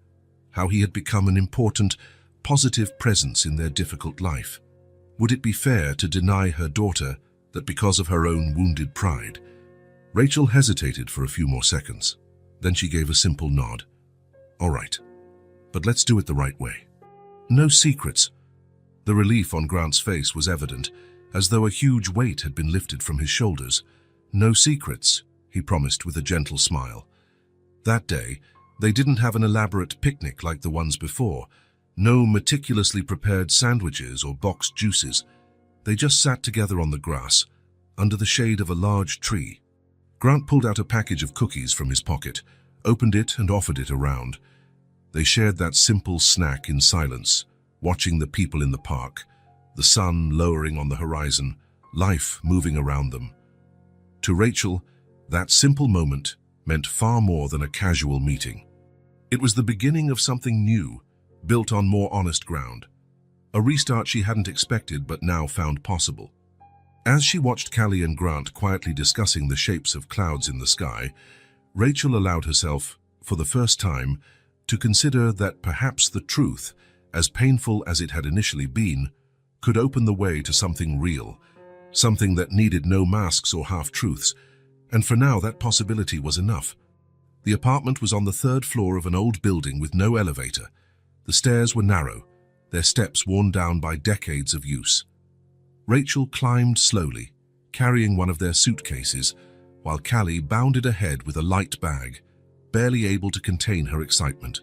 how he had become an important, positive presence in their difficult life. Would it be fair to deny her daughter that because of her own wounded pride? Rachel hesitated for a few more seconds. Then she gave a simple nod. All right, but let's do it the right way. No secrets. The relief on Grant's face was evident, as though a huge weight had been lifted from his shoulders. No secrets, he promised with a gentle smile. That day, they didn't have an elaborate picnic like the ones before. No meticulously prepared sandwiches or boxed juices. They just sat together on the grass, under the shade of a large tree. Grant pulled out a package of cookies from his pocket, opened it and offered it around. They shared that simple snack in silence, watching the people in the park, the sun lowering on the horizon, life moving around them. To Rachel, that simple moment meant far more than a casual meeting. It was the beginning of something new, built on more honest ground. A restart she hadn't expected but now found possible. As she watched Callie and Grant quietly discussing the shapes of clouds in the sky, Rachel allowed herself, for the first time, to consider that perhaps the truth, as painful as it had initially been, could open the way to something real, something that needed no masks or half-truths, and for now that possibility was enough. The apartment was on the third floor of an old building with no elevator. The stairs were narrow, their steps worn down by decades of use. Rachel climbed slowly, carrying one of their suitcases, while Callie bounded ahead with a light bag, barely able to contain her excitement.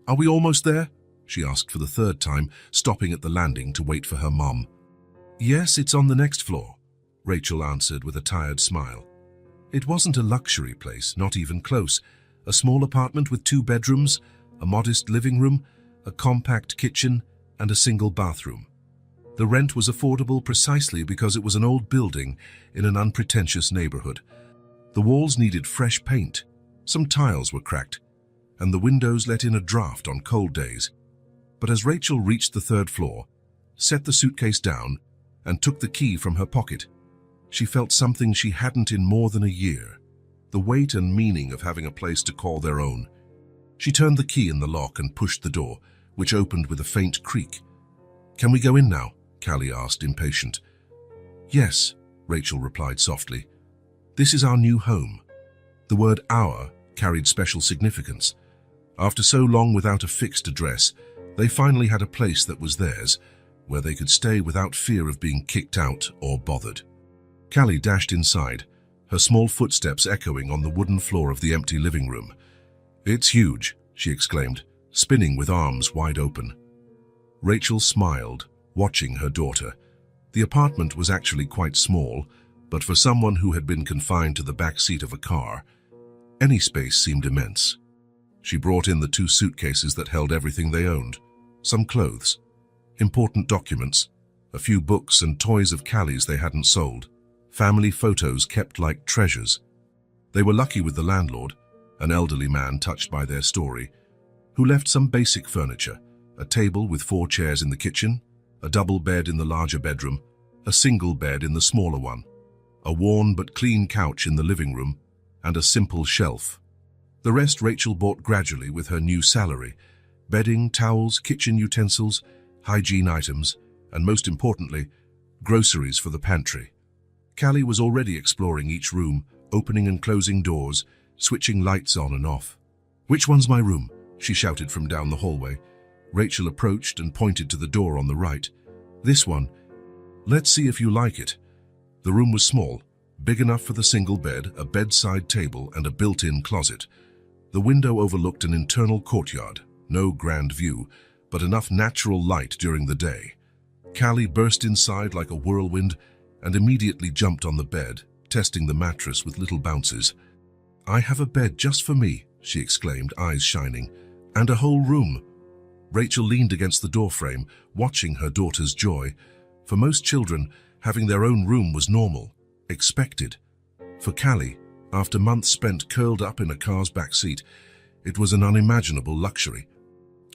Are we almost there? She asked for the third time, stopping at the landing to wait for her mom. Yes, it's on the next floor, Rachel answered with a tired smile. It wasn't a luxury place, not even close. A small apartment with 2 bedrooms, a modest living room, a compact kitchen, and a single bathroom. The rent was affordable precisely because it was an old building in an unpretentious neighborhood. The walls needed fresh paint, some tiles were cracked, and the windows let in a draft on cold days. But as Rachel reached the third floor, set the suitcase down, and took the key from her pocket, she felt something she hadn't in more than a year, the weight and meaning of having a place to call their own. She turned the key in the lock and pushed the door, which opened with a faint creak. Can we go in now? Callie asked, impatient. Yes, Rachel replied softly. This is our new home. The word our carried special significance. After so long without a fixed address, they finally had a place that was theirs, where they could stay without fear of being kicked out or bothered. Callie dashed inside, her small footsteps echoing on the wooden floor of the empty living room. It's huge, she exclaimed, spinning with arms wide open. Rachel smiled, watching her daughter. The apartment was actually quite small, but for someone who had been confined to the back seat of a car, any space seemed immense. She brought in the 2 suitcases that held everything they owned, some clothes, important documents, a few books and toys of Callie's they hadn't sold, family photos kept like treasures. They were lucky with the landlord, an elderly man touched by their story, who left some basic furniture, a table with 4 chairs in the kitchen, a double bed in the larger bedroom, a single bed in the smaller one, a worn but clean couch in the living room, and a simple shelf. The rest Rachel bought gradually with her new salary: bedding, towels, kitchen utensils, hygiene items, and most importantly, groceries for the pantry. Callie was already exploring each room, opening and closing doors, switching lights on and off. "Which one's my room?" she shouted from down the hallway. Rachel approached and pointed to the door on the right. "This one. Let's see if you like it." The room was small, big enough for the single bed, a bedside table, and a built-in closet. The window overlooked an internal courtyard. No grand view, but enough natural light during the day. Callie burst inside like a whirlwind and immediately jumped on the bed, testing the mattress with little bounces. "I have a bed just for me," she exclaimed, eyes shining. "And a whole room." Rachel leaned against the doorframe, watching her daughter's joy. For most children, having their own room was normal, expected. For Callie, after months spent curled up in a car's back seat, it was an unimaginable luxury.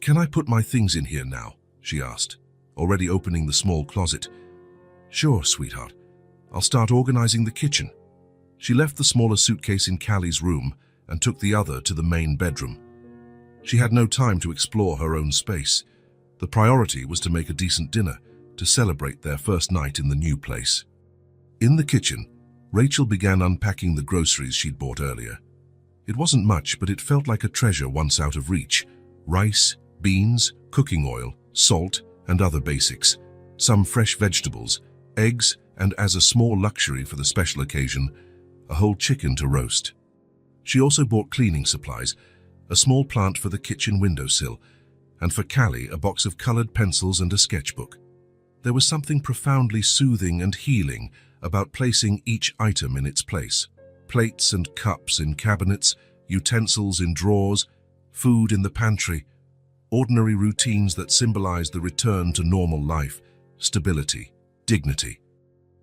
"Can I put my things in here now?" she asked, already opening the small closet. "Sure, sweetheart. I'll start organizing the kitchen." She left the smaller suitcase in Callie's room and took the other to the main bedroom. She had no time to explore her own space. The priority was to make a decent dinner, to celebrate their first night in the new place. In the kitchen, Rachel began unpacking the groceries she'd bought earlier. It wasn't much, but it felt like a treasure once out of reach. Rice, beans, cooking oil, salt, and other basics. Some fresh vegetables, eggs, and as a small luxury for the special occasion, a whole chicken to roast. She also bought cleaning supplies, a small plant for the kitchen windowsill, and for Callie a box of colored pencils and a sketchbook. There was something profoundly soothing and healing about placing each item in its place. Plates and cups in cabinets, utensils in drawers, food in the pantry. Ordinary routines that symbolized the return to normal life, stability, dignity.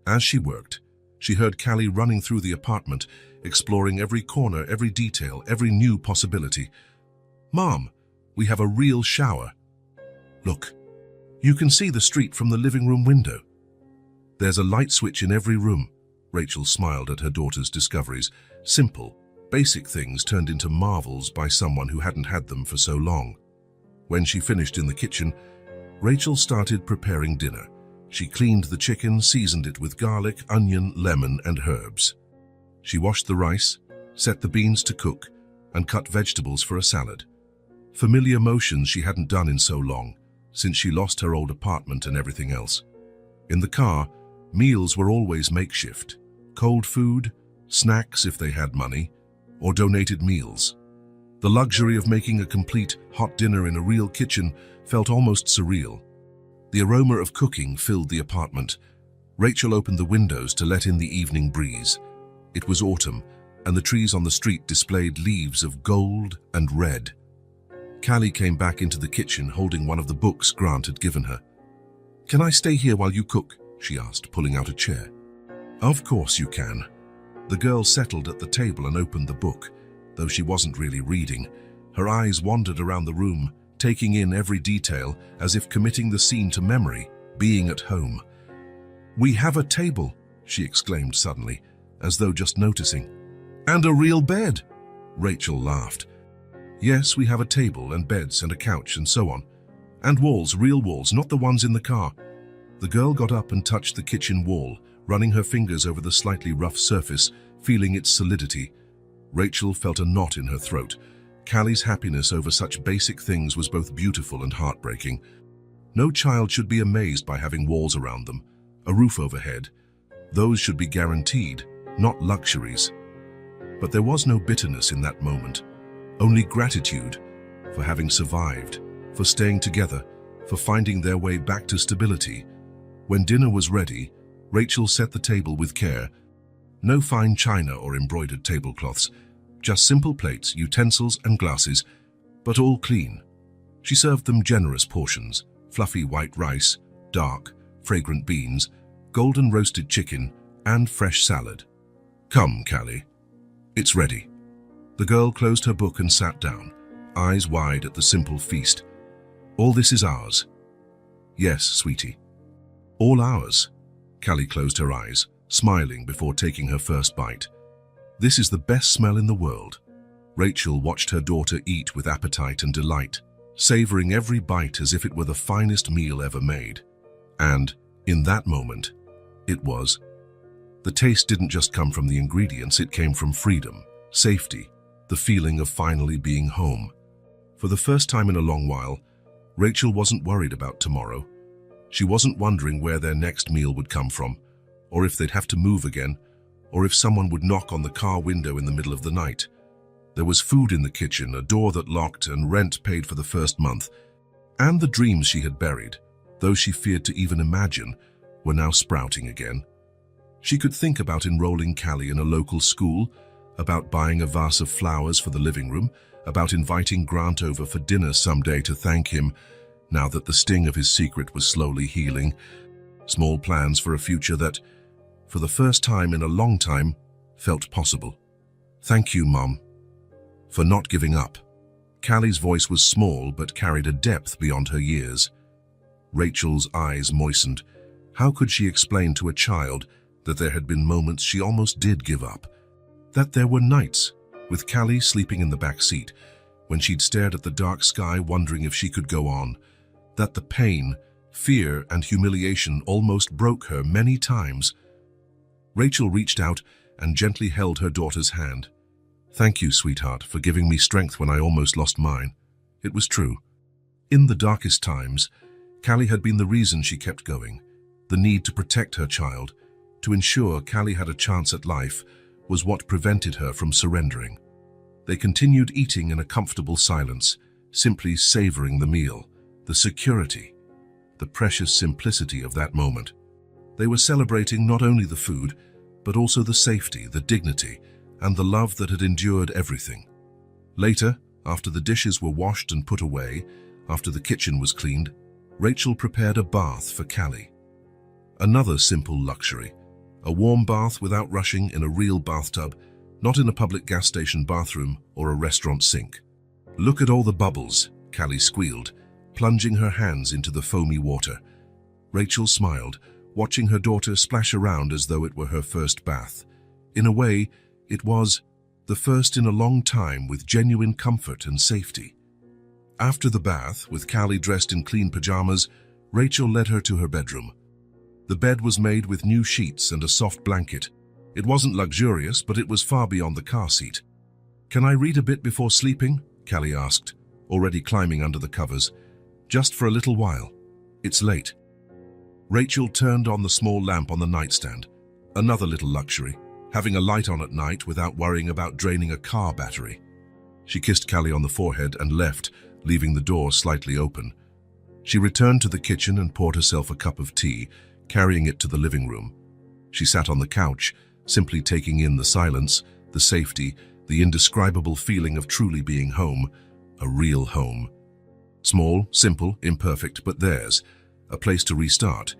As she worked, she heard Callie running through the apartment, exploring every corner, every detail, every new possibility. "Mom, we have a real shower. Look, you can see the street from the living room window. There's a light switch in every room." Rachel smiled at her daughter's discoveries. Simple, basic things turned into marvels by someone who hadn't had them for so long. When she finished in the kitchen, Rachel started preparing dinner. She cleaned the chicken, seasoned it with garlic, onion, lemon, and herbs. She washed the rice, set the beans to cook, and cut vegetables for a salad. Familiar motions she hadn't done in so long, since she lost her old apartment and everything else. In the car, meals were always makeshift. Cold food, snacks if they had money, or donated meals. The luxury of making a complete hot dinner in a real kitchen felt almost surreal. The aroma of cooking filled the apartment. Rachel opened the windows to let in the evening breeze. It was autumn, and the trees on the street displayed leaves of gold and red. Callie came back into the kitchen holding one of the books Grant had given her. "Can I stay here while you cook?" she asked, pulling out a chair. "Of course you can." The girl settled at the table and opened the book. Though she wasn't really reading, her eyes wandered around the room, taking in every detail as if committing the scene to memory, being at home. "We have a table," she exclaimed suddenly, as though just noticing. "And a real bed." Rachel laughed. "Yes, we have a table and beds and a couch and so on. And walls, real walls, not the ones in the car." The girl got up and touched the kitchen wall, running her fingers over the slightly rough surface, feeling its solidity. Rachel felt a knot in her throat. Callie's happiness over such basic things was both beautiful and heartbreaking. No child should be amazed by having walls around them, a roof overhead. Those should be guaranteed, not luxuries. But there was no bitterness in that moment, only gratitude for having survived, for staying together, for finding their way back to stability. When dinner was ready, Rachel set the table with care. No fine china or embroidered tablecloths, just simple plates, utensils, and glasses, but all clean. She served them generous portions: fluffy white rice, dark, fragrant beans, golden roasted chicken, and fresh salad. "Come, Callie. It's ready." The girl closed her book and sat down, eyes wide at the simple feast. "All this is ours." "Yes, sweetie," All ours. Callie closed her eyes, smiling before taking her first bite. This is the best smell in the world. Rachel watched her daughter eat with appetite and delight, savoring every bite as if it were the finest meal ever made. And, in that moment, it was. The taste didn't just come from the ingredients, it came from freedom, safety, the feeling of finally being home. For the first time in a long while, Rachel wasn't worried about tomorrow. She wasn't wondering where their next meal would come from, or if they'd have to move again, or if someone would knock on the car window in the middle of the night. There was food in the kitchen, a door that locked, and rent paid for the first month. And the dreams she had buried, those she feared to even imagine, were now sprouting again. She could think about enrolling Callie in a local school, about buying a vase of flowers for the living room, about inviting Grant over for dinner someday to thank him, now that the sting of his secret was slowly healing. Small plans for a future that, for the first time in a long time, felt possible. Thank you, Mom, for not giving up. Callie's voice was small but carried a depth beyond her years. Rachel's eyes moistened. How could she explain to a child that there had been moments she almost did give up? That there were nights, with Callie sleeping in the back seat, when she'd stared at the dark sky wondering if she could go on. That the pain, fear, and humiliation almost broke her many times. Rachel reached out and gently held her daughter's hand. Thank you, sweetheart, for giving me strength when I almost lost mine. It was true. In the darkest times, Callie had been the reason she kept going. The need to protect her child, to ensure Callie had a chance at life, was what prevented her from surrendering. They continued eating in a comfortable silence, simply savoring the meal, the security, the precious simplicity of that moment. They were celebrating not only the food, but also the safety, the dignity, and the love that had endured everything. Later, after the dishes were washed and put away, after the kitchen was cleaned, Rachel prepared a bath for Callie. Another simple luxury, a warm bath without rushing, in a real bathtub, not in a public gas station bathroom or a restaurant sink. Look at all the bubbles, Callie squealed, plunging her hands into the foamy water. Rachel smiled, watching her daughter splash around as though it were her first bath. In a way, it was the first in a long time, with genuine comfort and safety. After the bath, with Callie dressed in clean pajamas, Rachel led her to her bedroom. The bed was made with new sheets and a soft blanket. It wasn't luxurious, but it was far beyond the car seat. Can I read a bit before sleeping? Callie asked, already climbing under the covers. Just for a little while. It's late. Rachel turned on the small lamp on the nightstand. Another little luxury, having a light on at night without worrying about draining a car battery. She kissed Callie on the forehead and left, leaving the door slightly open. She returned to the kitchen and poured herself a cup of tea, carrying it to the living room. She sat on the couch, simply taking in the silence, the safety, the indescribable feeling of truly being home, a real home. Small, simple, imperfect, but theirs. A place to restart,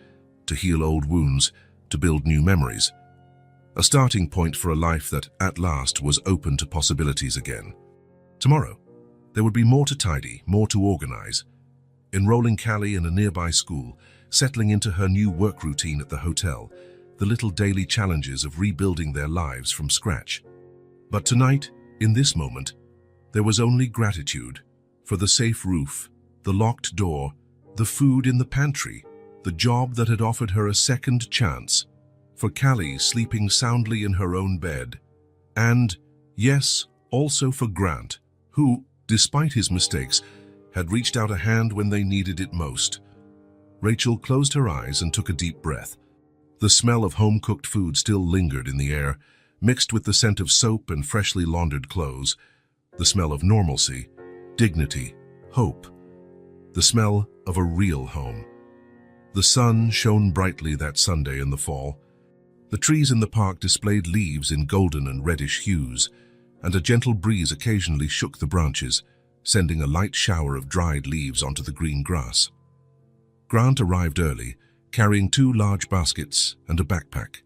to heal old wounds, to build new memories. A starting point for a life that, at last, was open to possibilities again. Tomorrow, there would be more to tidy, more to organize. Enrolling Callie in a nearby school, settling into her new work routine at the hotel, the little daily challenges of rebuilding their lives from scratch. But tonight, in this moment, there was only gratitude for the safe roof, the locked door, the food in the pantry, the job that had offered her a second chance, for Callie sleeping soundly in her own bed, and, yes, also for Grant, who, despite his mistakes, had reached out a hand when they needed it most. Rachel closed her eyes and took a deep breath. The smell of home-cooked food still lingered in the air, mixed with the scent of soap and freshly laundered clothes, the smell of normalcy, dignity, hope, the smell of a real home. The sun shone brightly that Sunday in the fall. The trees in the park displayed leaves in golden and reddish hues, and a gentle breeze occasionally shook the branches, sending a light shower of dried leaves onto the green grass. Grant arrived early, carrying 2 large baskets and a backpack.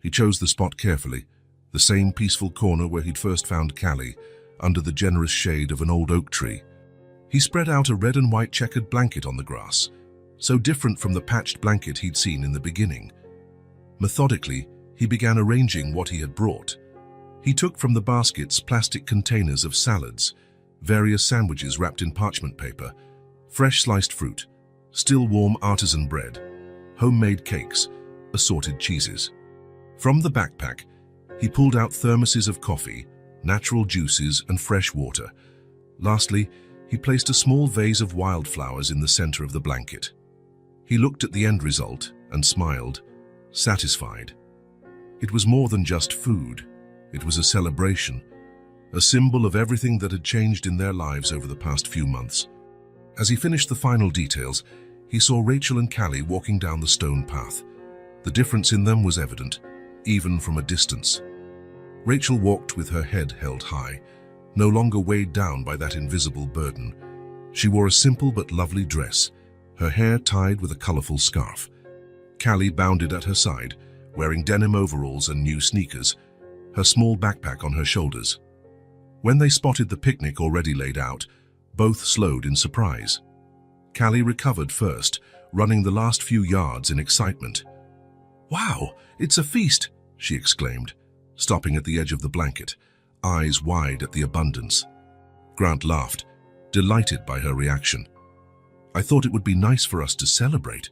He chose the spot carefully, the same peaceful corner where he'd first found Callie, under the generous shade of an old oak tree. He spread out a red and white checkered blanket on the grass, so different from the patched blanket he'd seen in the beginning. Methodically, he began arranging what he had brought. He took from the baskets plastic containers of salads, various sandwiches wrapped in parchment paper, fresh sliced fruit, still warm artisan bread, homemade cakes, assorted cheeses. From the backpack, he pulled out thermoses of coffee, natural juices, and fresh water. Lastly, he placed a small vase of wildflowers in the center of the blanket. He looked at the end result and smiled, satisfied. It was more than just food. It was a celebration, a symbol of everything that had changed in their lives over the past few months. As he finished the final details, he saw Rachel and Callie walking down the stone path. The difference in them was evident, even from a distance. Rachel walked with her head held high, no longer weighed down by that invisible burden. She wore a simple but lovely dress, her hair tied with a colorful scarf. Callie bounded at her side, wearing denim overalls and new sneakers, her small backpack on her shoulders. When they spotted the picnic already laid out, both slowed in surprise. Callie recovered first, running the last few yards in excitement. "Wow, it's a feast!" she exclaimed, stopping at the edge of the blanket, eyes wide at the abundance. Grant laughed, delighted by her reaction. "I thought it would be nice for us to celebrate."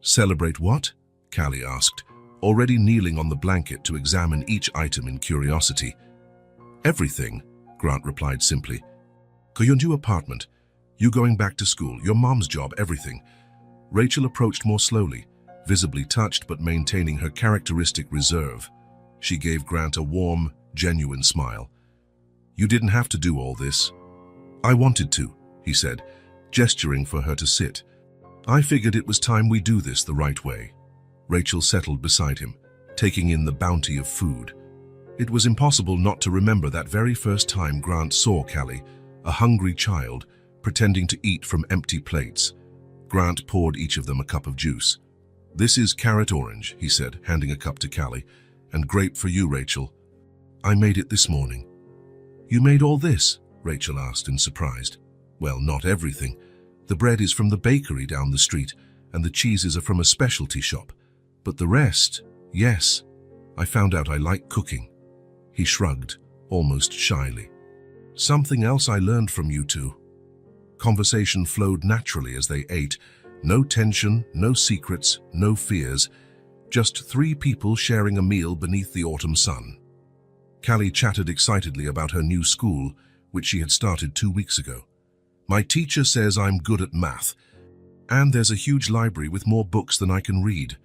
"Celebrate what?" Callie asked, already kneeling on the blanket to examine each item in curiosity. "Everything," Grant replied simply. "Your new apartment, you going back to school, your mom's job, everything." Rachel approached more slowly, visibly touched but maintaining her characteristic reserve. She gave Grant a warm, genuine smile. "You didn't have to do all this." "I wanted to," he said, gesturing for her to sit. "I figured it was time we do this the right way." Rachel settled beside him, taking in the bounty of food. It was impossible not to remember that very first time Grant saw Callie, a hungry child, pretending to eat from empty plates. Grant poured each of them a cup of juice. "This is carrot orange," he said, handing a cup to Callie, "and grape for you, Rachel." "I made it this morning." "You made all this?" Rachel asked in surprise. "Well, not everything. The bread is from the bakery down the street, and the cheeses are from a specialty shop. But the rest, yes, I found out I like cooking." He shrugged, almost shyly. "Something else I learned from you two." Conversation flowed naturally as they ate. No tension, no secrets, no fears. Just three people sharing a meal beneath the autumn sun. Callie chatted excitedly about her new school, which she had started 2 weeks ago. "My teacher says I'm good at math, and there's a huge library with more books than I can read."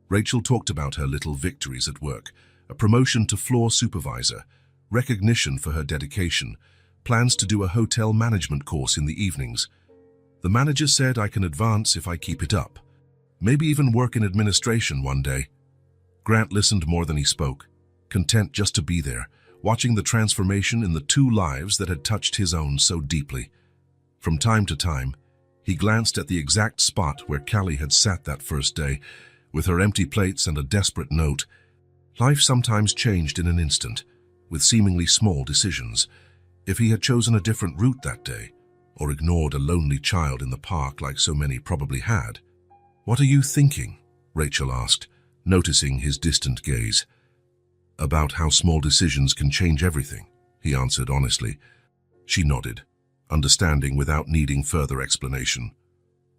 Rachel talked about her little victories at work, a promotion to floor supervisor, recognition for her dedication, plans to do a hotel management course in the evenings. "The manager said I can advance if I keep it up. Maybe even work in administration one day." Grant listened more than he spoke, content just to be there, watching the transformation in the two lives that had touched his own so deeply. From time to time, he glanced at the exact spot where Callie had sat that first day, with her empty plates and a desperate note. Life sometimes changed in an instant, with seemingly small decisions. If he had chosen a different route that day, or ignored a lonely child in the park like so many probably had. "What are you thinking?" Rachel asked, noticing his distant gaze. "About how small decisions can change everything," he answered honestly. She nodded, understanding without needing further explanation.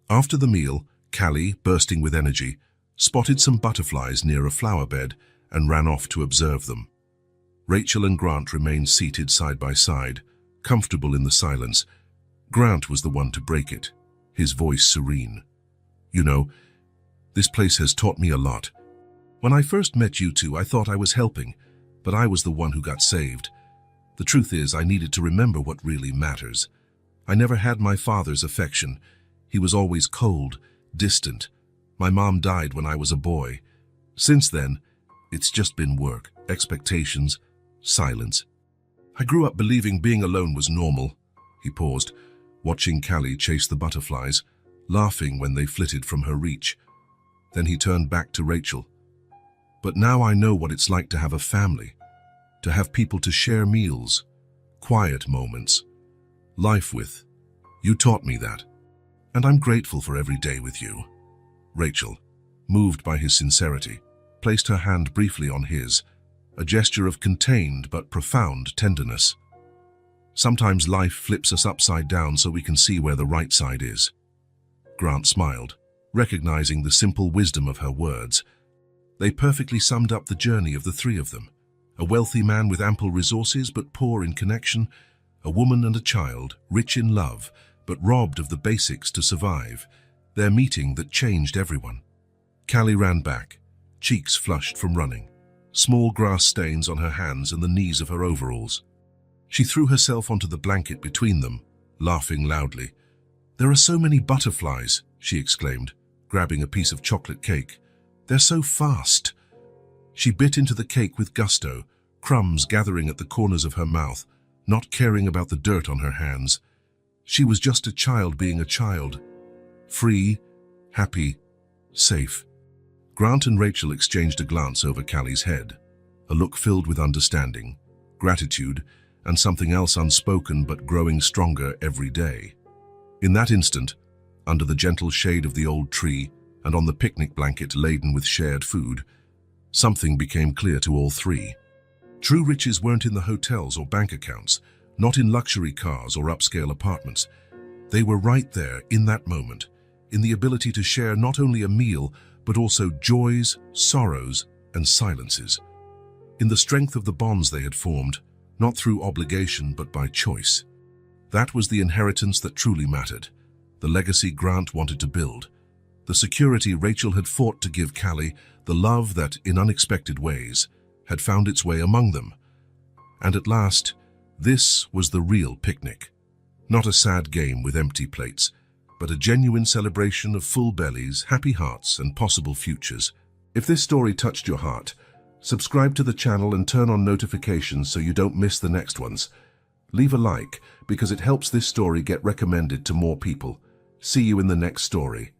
After the meal, Callie, bursting with energy, spotted some butterflies near a flower bed and ran off to observe them. Rachel and Grant remained seated side by side, comfortable in the silence. Grant was the one to break it, his voice serene. "You know, this place has taught me a lot. When I first met you two, I thought I was helping, but I was the one who got saved. The truth is, I needed to remember what really matters. I never had my father's affection. He was always cold, distant. My mom died when I was a boy. Since then, it's just been work, expectations, silence. I grew up believing being alone was normal." He paused, watching Callie chase the butterflies, laughing when they flitted from her reach. Then he turned back to Rachel. "But now I know what it's like to have a family, to have people to share meals, quiet moments, life with. You taught me that." And I'm grateful for every day with you. Rachel, moved by his sincerity, placed her hand briefly on his, a gesture of contained but profound tenderness. Sometimes life flips us upside down so we can see where the right side is. Grant smiled, recognizing the simple wisdom of her words. They perfectly summed up the journey of the three of them. A wealthy man with ample resources but poor in connection, a woman and a child, rich in love but robbed of the basics to survive. Their meeting that changed everyone. Callie ran back, cheeks flushed from running, small grass stains on her hands and the knees of her overalls. She threw herself onto the blanket between them, laughing loudly. "There are so many butterflies," she exclaimed, grabbing a piece of chocolate cake. "They're so fast." She bit into the cake with gusto, crumbs gathering at the corners of her mouth, not caring about the dirt on her hands. She was just a child being a child. Free, happy, safe. Grant and Rachel exchanged a glance over Callie's head, a look filled with understanding, gratitude, and something else unspoken but growing stronger every day. In that instant, under the gentle shade of the old tree and on the picnic blanket laden with shared food, something became clear to all three. True riches weren't in the hotels or bank accounts, not in luxury cars or upscale apartments. They were right there in that moment, in the ability to share not only a meal, but also joys, sorrows, and silences. In the strength of the bonds they had formed, not through obligation but by choice. That was the inheritance that truly mattered, the legacy Grant wanted to build, the security Rachel had fought to give Callie, the love that, in unexpected ways, had found its way among them. And at last, this was the real picnic. Not a sad game with empty plates, but a genuine celebration of full bellies, happy hearts, and possible futures. If this story touched your heart, subscribe to the channel and turn on notifications so you don't miss the next ones. Leave a like because it helps this story get recommended to more people. See you in the next story.